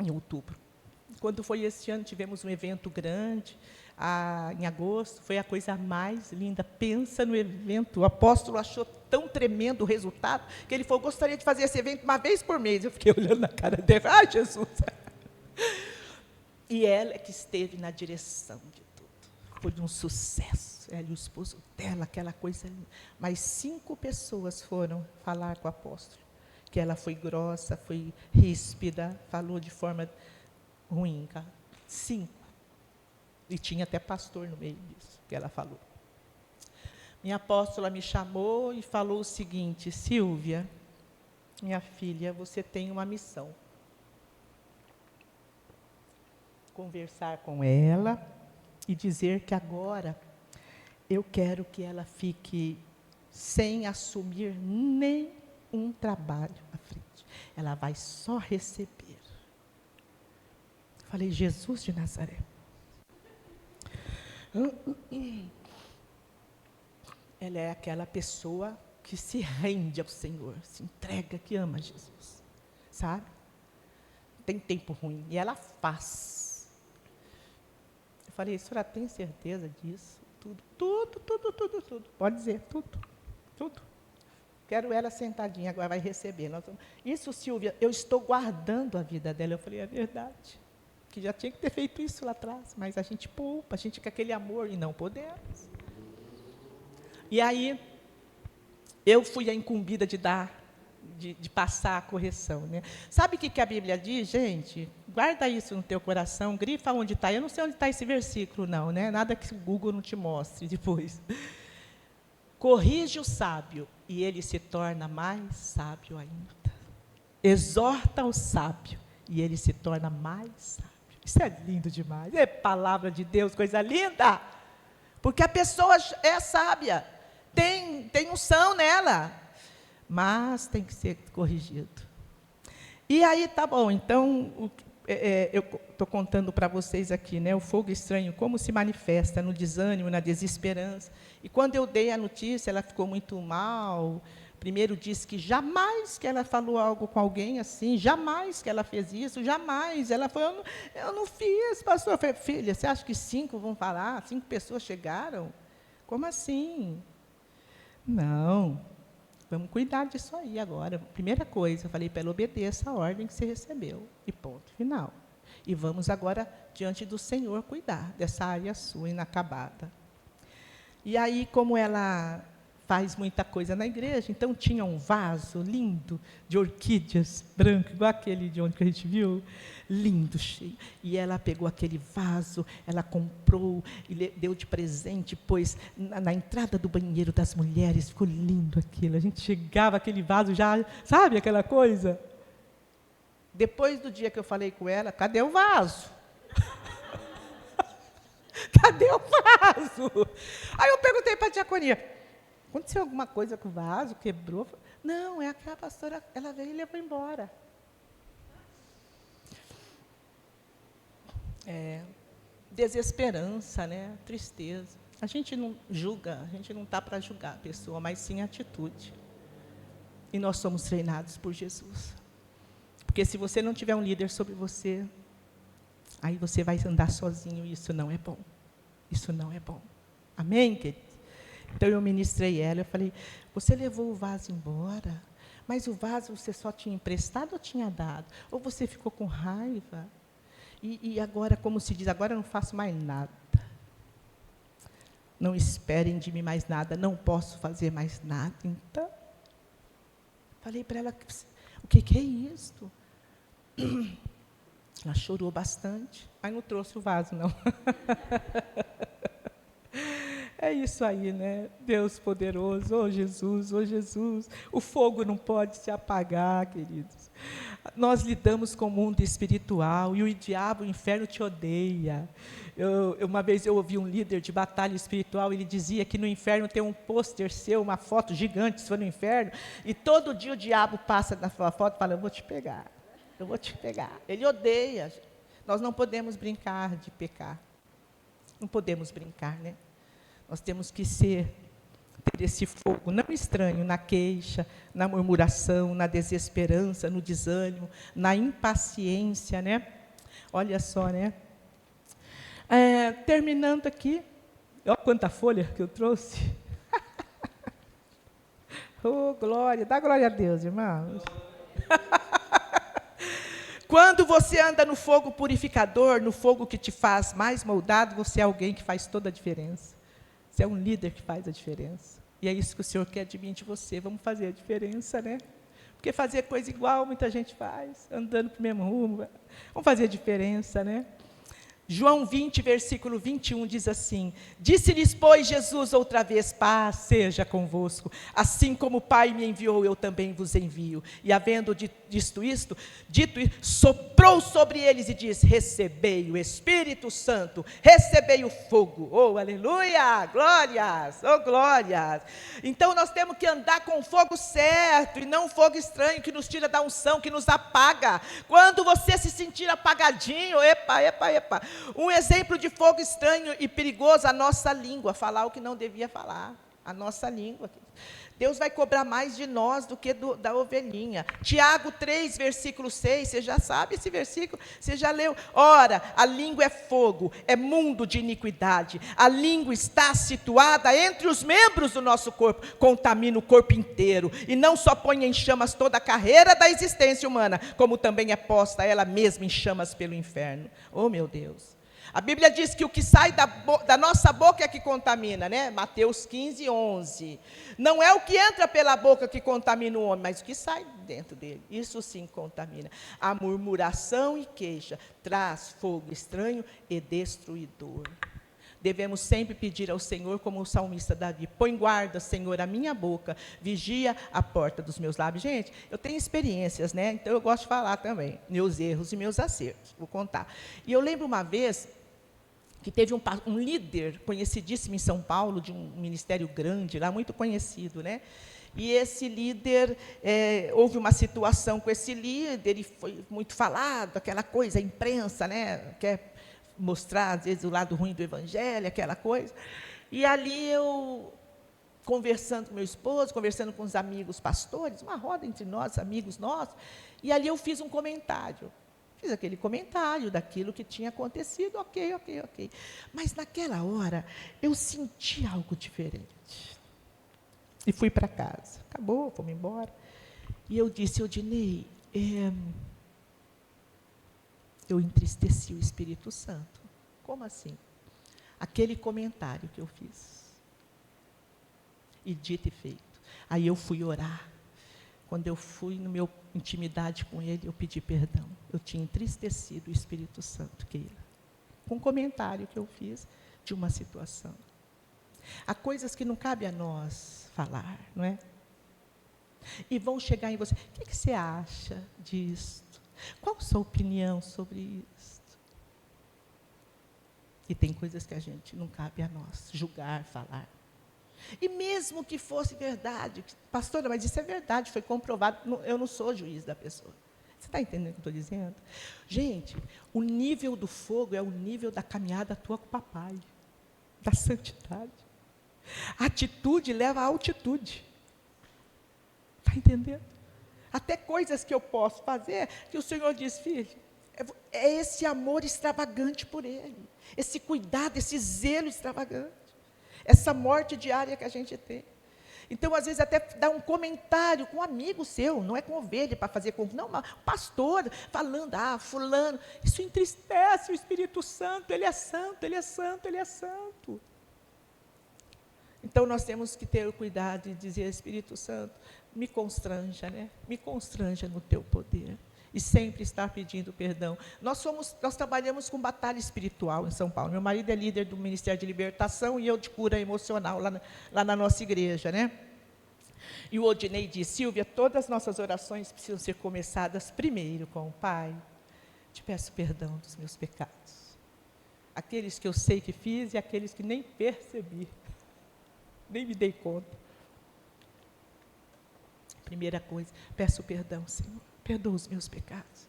em outubro. Quando foi esse ano, tivemos um evento grande, em agosto, foi a coisa mais linda. Pensa no evento, o apóstolo achou tão tremendo o resultado, que ele falou, gostaria de fazer esse evento uma vez por mês. Eu fiquei olhando na cara dele, ai, Jesus! E ela é que esteve na direção de tudo. Foi um sucesso. Ela e o esposo dela, aquela coisa linda. Mas 5 pessoas foram falar com o apóstolo, porque ela foi grossa, foi ríspida, falou de forma ruim. 5. E tinha até pastor no meio disso, que ela falou. Minha apóstola me chamou e falou o seguinte: Silvia, minha filha, você tem uma missão. Conversar com ela e dizer que agora eu quero que ela fique sem assumir nenhum trabalho à frente. Ela vai só receber. Falei, Jesus de Nazaré. Ela é aquela pessoa que se rende ao Senhor, se entrega, que ama Jesus, sabe? Tem tempo ruim, e ela faz. Eu falei, a senhora tem certeza disso? Tudo. Pode dizer, tudo. Quero ela sentadinha, agora vai receber. Isso, Silvia, eu estou guardando a vida dela. Eu falei, é verdade, que já tinha que ter feito isso lá atrás, mas a gente poupa, a gente quer aquele amor e não podemos. E aí, eu fui a incumbida de passar a correção, né? Sabe o que a Bíblia diz, gente? Guarda isso no teu coração, grifa onde está. Eu não sei onde está esse versículo, não, né? Nada que o Google não te mostre depois. Corrige o sábio, e ele se torna mais sábio ainda. Exorta o sábio, e ele se torna mais sábio. Isso é lindo demais. É palavra de Deus, coisa linda. Porque a pessoa é sábia, tem unção nela, mas tem que ser corrigido. E aí, tá bom, então, eu estou contando para vocês aqui, né, o fogo estranho, como se manifesta no desânimo, na desesperança. E quando eu dei a notícia, ela ficou muito mal. Primeiro disse que jamais que ela falou algo com alguém assim, jamais que ela fez isso, jamais. Ela falou, eu não fiz, pastor. Eu falei, filha, você acha que 5 vão falar? 5 pessoas chegaram? Como assim? Não, vamos cuidar disso aí agora. Primeira coisa, eu falei para ela, obedeça a ordem que você recebeu. E ponto final. E vamos agora, diante do Senhor, cuidar dessa área sua inacabada. E aí, como ela faz muita coisa na igreja, então tinha um vaso lindo de orquídeas branco, igual aquele de onde que a gente viu, lindo, cheio. E ela pegou aquele vaso, ela comprou e deu de presente, pôs na entrada do banheiro das mulheres, ficou lindo aquilo. A gente chegava, aquele vaso já, sabe aquela coisa? Depois do dia que eu falei com ela, cadê o vaso? Cadê o vaso? Aí eu perguntei para a diaconia, aconteceu alguma coisa com o vaso, quebrou? Não, é aquela pastora, ela veio e levou embora. Desesperança, né? Tristeza. A gente não julga, a gente não está para julgar a pessoa, mas sim a atitude. E nós somos treinados por Jesus. Porque se você não tiver um líder sobre você, aí você vai andar sozinho, e isso não é bom. Isso não é bom. Amém, querido? Então, eu ministrei ela, eu falei, você levou o vaso embora, mas o vaso você só tinha emprestado ou tinha dado? Ou você ficou com raiva? E agora, como se diz, agora eu não faço mais nada. Não esperem de mim mais nada, não posso fazer mais nada. Então, falei para ela, o que é isto? Ela chorou bastante, mas não trouxe o vaso, não. É isso aí, né? Deus poderoso, oh Jesus, o fogo não pode se apagar, queridos. Nós lidamos com o mundo espiritual, e o diabo, o inferno te odeia. Uma vez eu ouvi um líder de batalha espiritual, ele dizia que no inferno tem um pôster seu, uma foto gigante, se for no inferno, e todo dia o diabo passa na sua foto e fala, eu vou te pegar. Ele odeia. Nós não podemos brincar de pecar. Não podemos brincar, né? Nós temos que ter esse fogo, não estranho, na queixa, na murmuração, na desesperança, no desânimo, na impaciência, né? Olha só, né? Terminando aqui, olha quanta folha que eu trouxe. Oh, glória, dá glória a Deus, irmãos. Quando você anda no fogo purificador, no fogo que te faz mais moldado, você é alguém que faz toda a diferença. Você é um líder que faz a diferença. E é isso que o Senhor quer de mim e de você. Vamos fazer a diferença, né? Porque fazer coisa igual muita gente faz, andando para o mesmo rumo. Vamos fazer diferença, né? João 20, versículo 21 diz assim: disse-lhes, pois, Jesus outra vez, paz seja convosco, assim como o Pai me enviou, eu também vos envio. E havendo dito isto, soprou sobre eles e disse, recebei o Espírito Santo, recebei o fogo. Oh, aleluia, glórias, oh, glórias. Então nós temos que andar com o fogo certo, e não um fogo estranho, que nos tira da unção, que nos apaga. Quando você se sentir apagadinho, epa, um exemplo de fogo estranho e perigoso, a nossa língua, falar o que não devia falar, a nossa língua. Deus vai cobrar mais de nós do que da ovelhinha. Tiago 3, versículo 6, você já sabe esse versículo, você já leu. Ora, a língua é fogo, é mundo de iniquidade. A língua está situada entre os membros do nosso corpo, contamina o corpo inteiro, e não só põe em chamas toda a carreira da existência humana, como também é posta ela mesma em chamas pelo inferno. Oh, meu Deus! A Bíblia diz que o que sai da nossa boca é que contamina, né? Mateus 15, 11. Não é o que entra pela boca que contamina o homem, mas o que sai dentro dele. Isso sim contamina. A murmuração e queixa traz fogo estranho e destruidor. Devemos sempre pedir ao Senhor, como o salmista Davi, põe guarda, Senhor, a minha boca, vigia a porta dos meus lábios. Gente, eu tenho experiências, né? Então eu gosto de falar também, meus erros e meus acertos, vou contar. E eu lembro uma vez que teve um líder conhecidíssimo em São Paulo, de um ministério grande, lá muito conhecido, né? E esse líder, houve uma situação com esse líder, ele foi muito falado, aquela coisa, a imprensa, né? Quer mostrar, às vezes, o lado ruim do evangelho, aquela coisa. E ali eu, conversando com meu esposo, conversando com os amigos pastores, uma roda entre nós, amigos nossos, e ali eu fiz um comentário. Fiz aquele comentário daquilo que tinha acontecido, ok. Mas naquela hora, eu senti algo diferente. E fui para casa. Acabou, fomos embora. E eu disse, Odinei, eu entristeci o Espírito Santo. Como assim? Aquele comentário que eu fiz. E dito e feito. Aí eu fui orar. Quando eu fui no meu intimidade com ele, eu pedi perdão. Eu tinha entristecido o Espírito Santo, Keila, com um comentário que eu fiz de uma situação. Há coisas que não cabe a nós falar, não é? E vão chegar em você. O que você acha disto? Qual a sua opinião sobre isto? E tem coisas que a gente não cabe a nós julgar, falar. E mesmo que fosse verdade, pastora, mas isso é verdade, foi comprovado, eu não sou juiz da pessoa. Você está entendendo o que eu estou dizendo? Gente, o nível do fogo é o nível da caminhada tua com o papai, da santidade. A atitude leva à altitude. Está entendendo? Até coisas que eu posso fazer, que o Senhor diz, filho, é esse amor extravagante por Ele, esse cuidado, esse zelo extravagante. Essa morte diária que a gente tem. Então, às vezes, até dá um comentário com um amigo seu, não é com ovelha para fazer com... Não, mas pastor falando, fulano, isso entristece o Espírito Santo, ele é santo, ele é santo, ele é santo. Então, nós temos que ter o cuidado de dizer, Espírito Santo, me constranja, né? Me constranja no teu poder. E sempre estar pedindo perdão. Nós trabalhamos com batalha espiritual em São Paulo. Meu marido é líder do Ministério de Libertação e eu de cura emocional lá na nossa igreja, né? E o Odinei diz, Silvia, todas as nossas orações precisam ser começadas primeiro com o Pai. Te peço perdão dos meus pecados. Aqueles que eu sei que fiz e aqueles que nem percebi. Nem me dei conta. Primeira coisa, peço perdão, Senhor. Perdoa os meus pecados.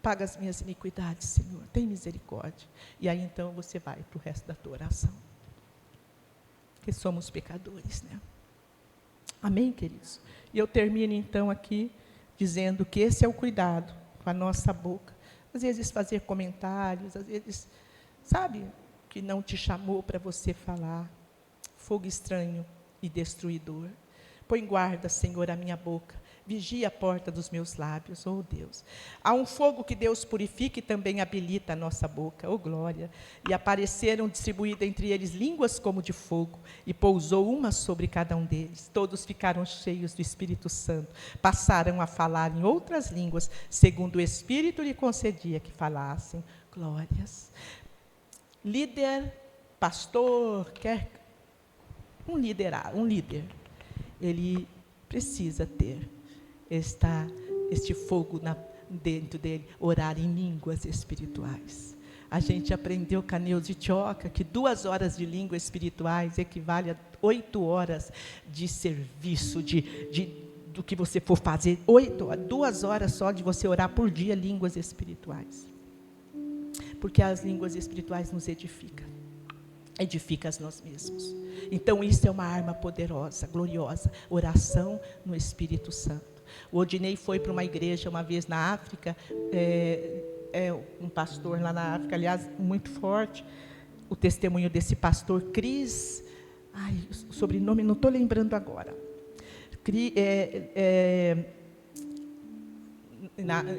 Paga as minhas iniquidades, Senhor. Tem misericórdia. E aí, então, você vai para o resto da tua oração. Porque somos pecadores, né? Amém, queridos? E eu termino, então, aqui, dizendo que esse é o cuidado com a nossa boca. Às vezes, fazer comentários, às vezes, sabe, que não te chamou para você falar. Fogo estranho e destruidor. Põe guarda, Senhor, a minha boca. Vigia a porta dos meus lábios, oh Deus. Há um fogo que Deus purifica e também habilita a nossa boca, oh glória. E apareceram distribuídas entre eles línguas como de fogo, e pousou uma sobre cada um deles. Todos ficaram cheios do Espírito Santo, passaram a falar em outras línguas, segundo o Espírito lhe concedia que falassem. Glórias. Líder, pastor, um líder, ele precisa ter este fogo dentro dele, orar em línguas espirituais. A gente aprendeu com a Neuza Tioca que 2 horas de línguas espirituais equivale a 8 horas de serviço, do que você for fazer. 2 horas só de você orar por dia, línguas espirituais. Porque as línguas espirituais nos edificam nós mesmos. Então, isso é uma arma poderosa, gloriosa, oração no Espírito Santo. O Odinei foi para uma igreja uma vez na África, um pastor lá na África, aliás, muito forte, o testemunho desse pastor, Cris, o sobrenome não estou lembrando agora,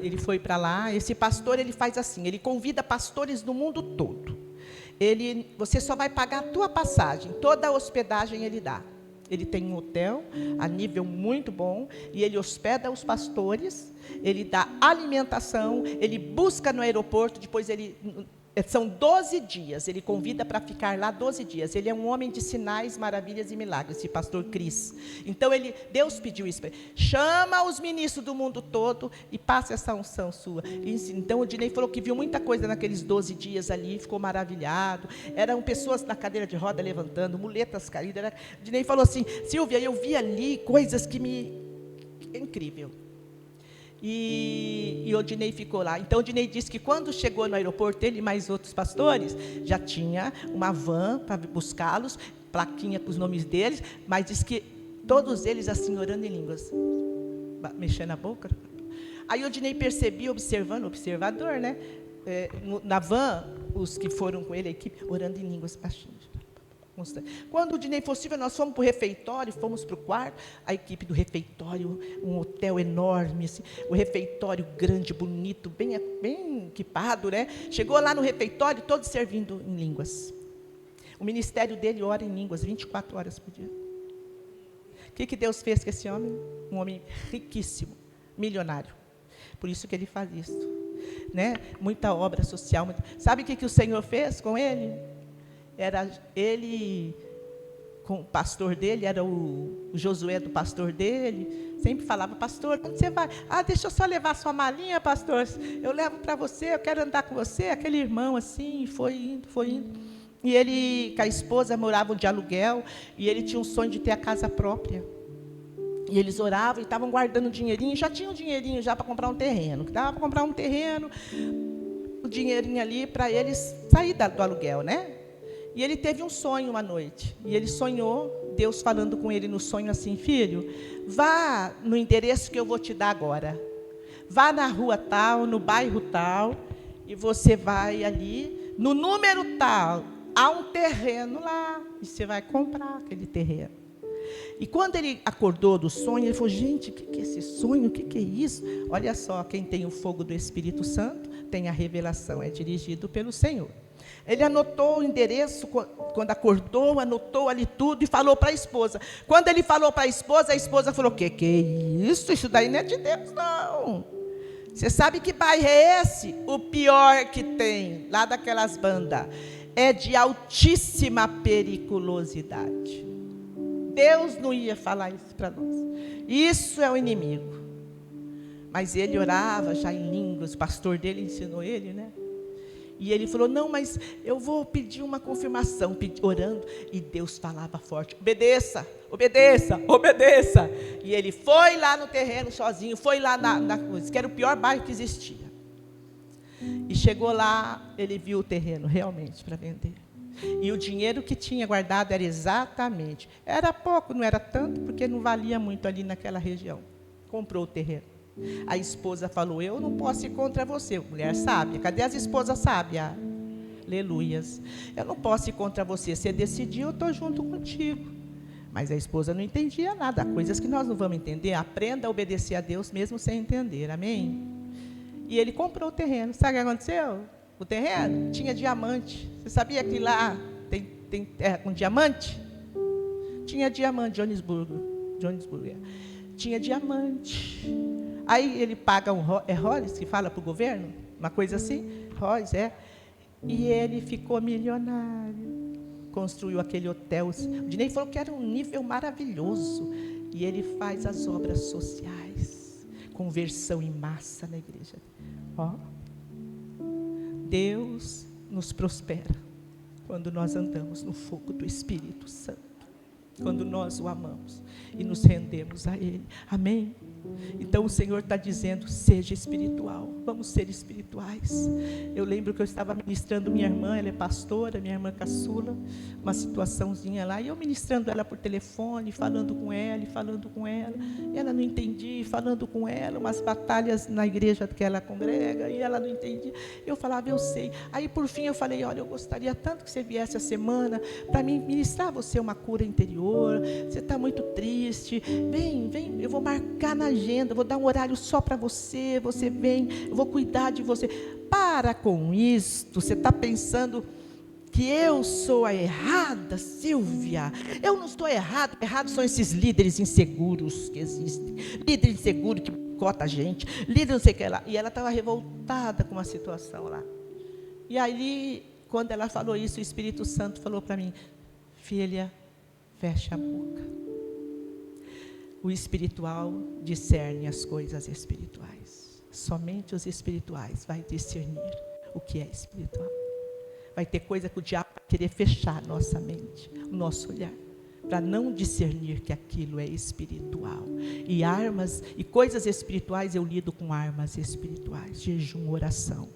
ele foi para lá, esse pastor, ele faz assim, ele convida pastores do mundo todo. Você só vai pagar a tua passagem, toda a hospedagem ele dá. Ele tem um hotel a nível muito bom, e ele hospeda os pastores, ele dá alimentação, ele busca no aeroporto, depois são 12 dias, ele convida para ficar lá 12 dias. Ele é um homem de sinais, maravilhas e milagres, esse pastor Cris. Então, Deus pediu isso para ele. Chama os ministros do mundo todo e passa essa unção sua. Então, o Dinei falou que viu muita coisa naqueles 12 dias ali, ficou maravilhado. Eram pessoas na cadeira de roda levantando, muletas caídas. O Dinei falou assim, Silvia, eu vi ali coisas que é incrível. E o Odinei ficou lá. Então, o Odinei disse que quando chegou no aeroporto, ele e mais outros pastores, já tinha uma van para buscá-los, plaquinha com os nomes deles, mas disse que todos eles assim, orando em línguas, mexendo a boca. Aí o Odinei percebia, observador, né? Na van, os que foram com ele, a equipe, orando em línguas baixinhas. Quando o Dinei possível, nós fomos para o refeitório, fomos para o quarto, a equipe do refeitório, um hotel enorme, assim, o refeitório grande, bonito, bem equipado, né? Chegou lá no refeitório, todos servindo em línguas. O ministério dele ora em línguas, 24 horas por dia. O que Deus fez com esse homem? Um homem riquíssimo, milionário. Por isso que ele faz isso. Né? Muita obra social. Sabe o que o Senhor fez com ele? Era ele, com o pastor dele, era o Josué do pastor dele, sempre falava, pastor, onde você vai? Deixa eu só levar sua malinha, pastor, eu levo para você, eu quero andar com você. Aquele irmão assim, foi indo. E ele, com a esposa, moravam de aluguel, e ele tinha um sonho de ter a casa própria. E eles oravam e estavam guardando dinheirinho, já tinham dinheirinho já para comprar um terreno, que dava para comprar um terreno, o dinheirinho ali para eles sair do aluguel, né? E ele teve um sonho uma noite, e ele sonhou, Deus falando com ele no sonho assim, filho, vá no endereço que eu vou te dar agora, vá na rua tal, no bairro tal, e você vai ali, no número tal, há um terreno lá, e você vai comprar aquele terreno. E quando ele acordou do sonho, ele falou, gente, o que é esse sonho, o que é isso? Olha só, quem tem o fogo do Espírito Santo, tem a revelação, é dirigido pelo Senhor. Ele anotou o endereço, quando acordou, anotou ali tudo e falou para a esposa. Quando ele falou para a esposa falou, que é isso? Isso daí não é de Deus, não. Você sabe que bairro é esse? O pior que tem, lá daquelas bandas. É de altíssima periculosidade. Deus não ia falar isso para nós. Isso é o inimigo. Mas ele orava já em línguas, o pastor dele ensinou ele, né? E ele falou, não, mas eu vou pedir uma confirmação, orando, e Deus falava forte, obedeça, obedeça, obedeça. E ele foi lá no terreno sozinho, foi lá na coisa, que era o pior bairro que existia. E chegou lá, ele viu o terreno realmente para vender. E o dinheiro que tinha guardado era pouco, não era tanto, porque não valia muito ali naquela região. Comprou o terreno. A esposa falou, eu não posso ir contra você, mulher sábia. Cadê as esposas sábias? Aleluias. Eu não posso ir contra você, você decidiu, eu estou junto contigo. Mas a esposa não entendia nada. Há coisas que nós não vamos entender. Aprenda a obedecer a Deus mesmo sem entender. Amém? E ele comprou o terreno. Sabe o que aconteceu? O terreno tinha diamante. Você sabia que lá tem terra com diamante? Tinha diamante, Joanesburgo. Tinha diamante. Aí ele paga Rolls, que fala para o governo, uma coisa assim, Rolls, e ele ficou milionário. Construiu aquele hotel. O Dinei falou que era um nível maravilhoso. E ele faz as obras sociais. Conversão em massa na igreja. Deus nos prospera quando nós andamos no fogo do Espírito Santo. Quando nós o amamos e nos rendemos a Ele. Amém? Então o Senhor está dizendo, seja espiritual, vamos ser espirituais. Eu lembro que eu estava ministrando minha irmã, ela é pastora, minha irmã caçula, uma situaçãozinha lá, e eu ministrando ela por telefone, falando com ela, e ela não entendia, falando com ela, umas batalhas na igreja que ela congrega, e ela não entendia. Eu falava, eu sei. Aí por fim eu falei, olha, eu gostaria tanto que você viesse a semana para mim ministrar você uma cura interior, você está muito triste, vem, eu vou marcar na agenda, vou dar um horário só para você, você vem, eu vou cuidar de você. Para com isto, você está pensando que eu sou a errada, Silvia? Eu não estou errado, errados são esses líderes inseguros que existem, líder inseguro que cota a gente, líder não sei o que lá. E ela estava revoltada com uma situação lá. E aí, quando ela falou isso, o Espírito Santo falou para mim, filha, fecha a boca. O espiritual discerne as coisas espirituais. Somente os espirituais vai discernir o que é espiritual. Vai ter coisa que o diabo vai querer fechar a nossa mente, o nosso olhar, para não discernir que aquilo é espiritual. E armas e coisas espirituais eu lido com armas espirituais, jejum, oração.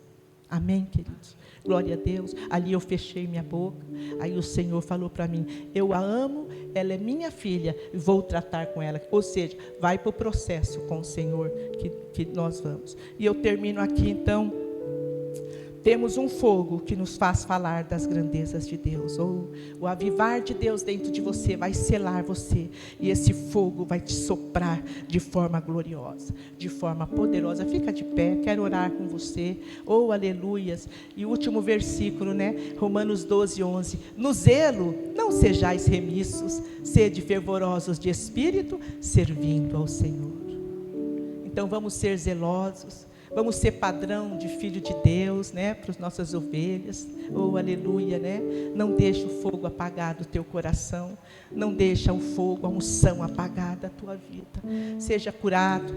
Amém, queridos? Glória a Deus. Ali eu fechei minha boca. Aí o Senhor falou para mim, eu a amo, ela é minha filha, vou tratar com ela. Ou seja, vai para o processo com o Senhor que nós vamos. E eu termino aqui então. Temos um fogo que nos faz falar das grandezas de Deus. Ou o avivar de Deus dentro de você vai selar você. E esse fogo vai te soprar de forma gloriosa, de forma poderosa. Fica de pé, quero orar com você. Oh, aleluias. E o último versículo, Romanos 12, 11. No zelo, não sejais remissos, sede fervorosos de espírito, servindo ao Senhor. Então vamos ser zelosos. Vamos ser padrão de filho de Deus, para as nossas ovelhas. Oh, aleluia, Não deixa o fogo apagar do teu coração. Não deixa o fogo, a unção apagar da tua vida. Seja curado.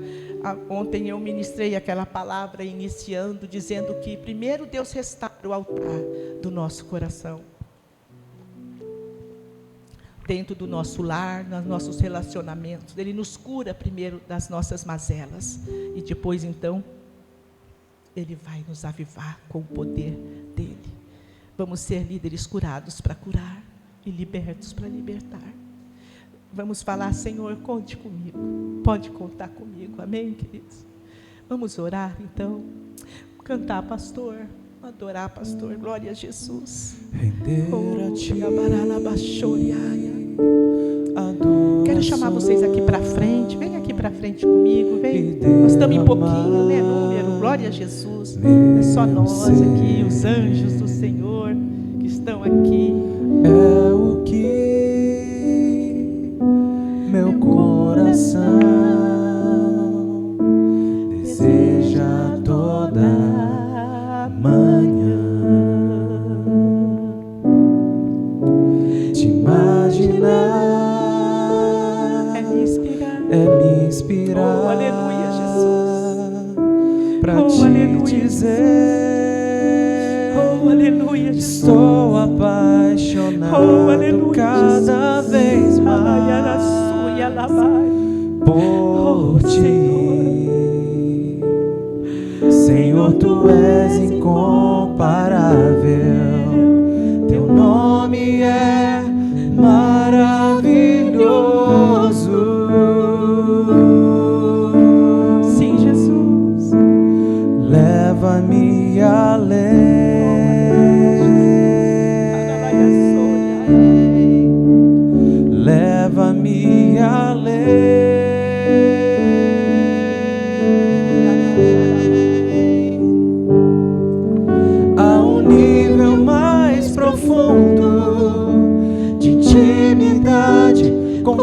Ontem eu ministrei aquela palavra iniciando, dizendo que primeiro Deus restaura o altar do nosso coração. Dentro do nosso lar, nos nossos relacionamentos. Ele nos cura primeiro das nossas mazelas. E depois então Ele vai nos avivar com o poder dEle. Vamos ser líderes curados para curar e libertos para libertar. Vamos falar, Senhor, conte comigo. Pode contar comigo, amém, queridos? Vamos orar, então. Cantar, pastor. Adorar, pastor. Glória a Jesus. Render a ti. Quero chamar vocês aqui para frente. Vem aqui para frente comigo. Vem. Nós estamos em pouquinho, número. Glória a Jesus. É só nós aqui, os anjos do Senhor que estão aqui. É o que meu coração deseja toda manhã. Te imaginar. Me inspirar, oh, aleluia, Jesus, para te aleluia, dizer, oh, aleluia, estou apaixonado, aleluia, cada Jesus. Vez mais por ti, Senhor, tu és incomparável, teu nome é maravilhoso. Sim, Jesus. Leva-me além. Leva-me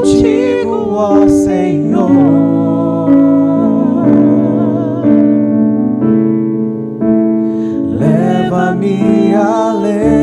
contigo, ó Senhor. Leva-me além.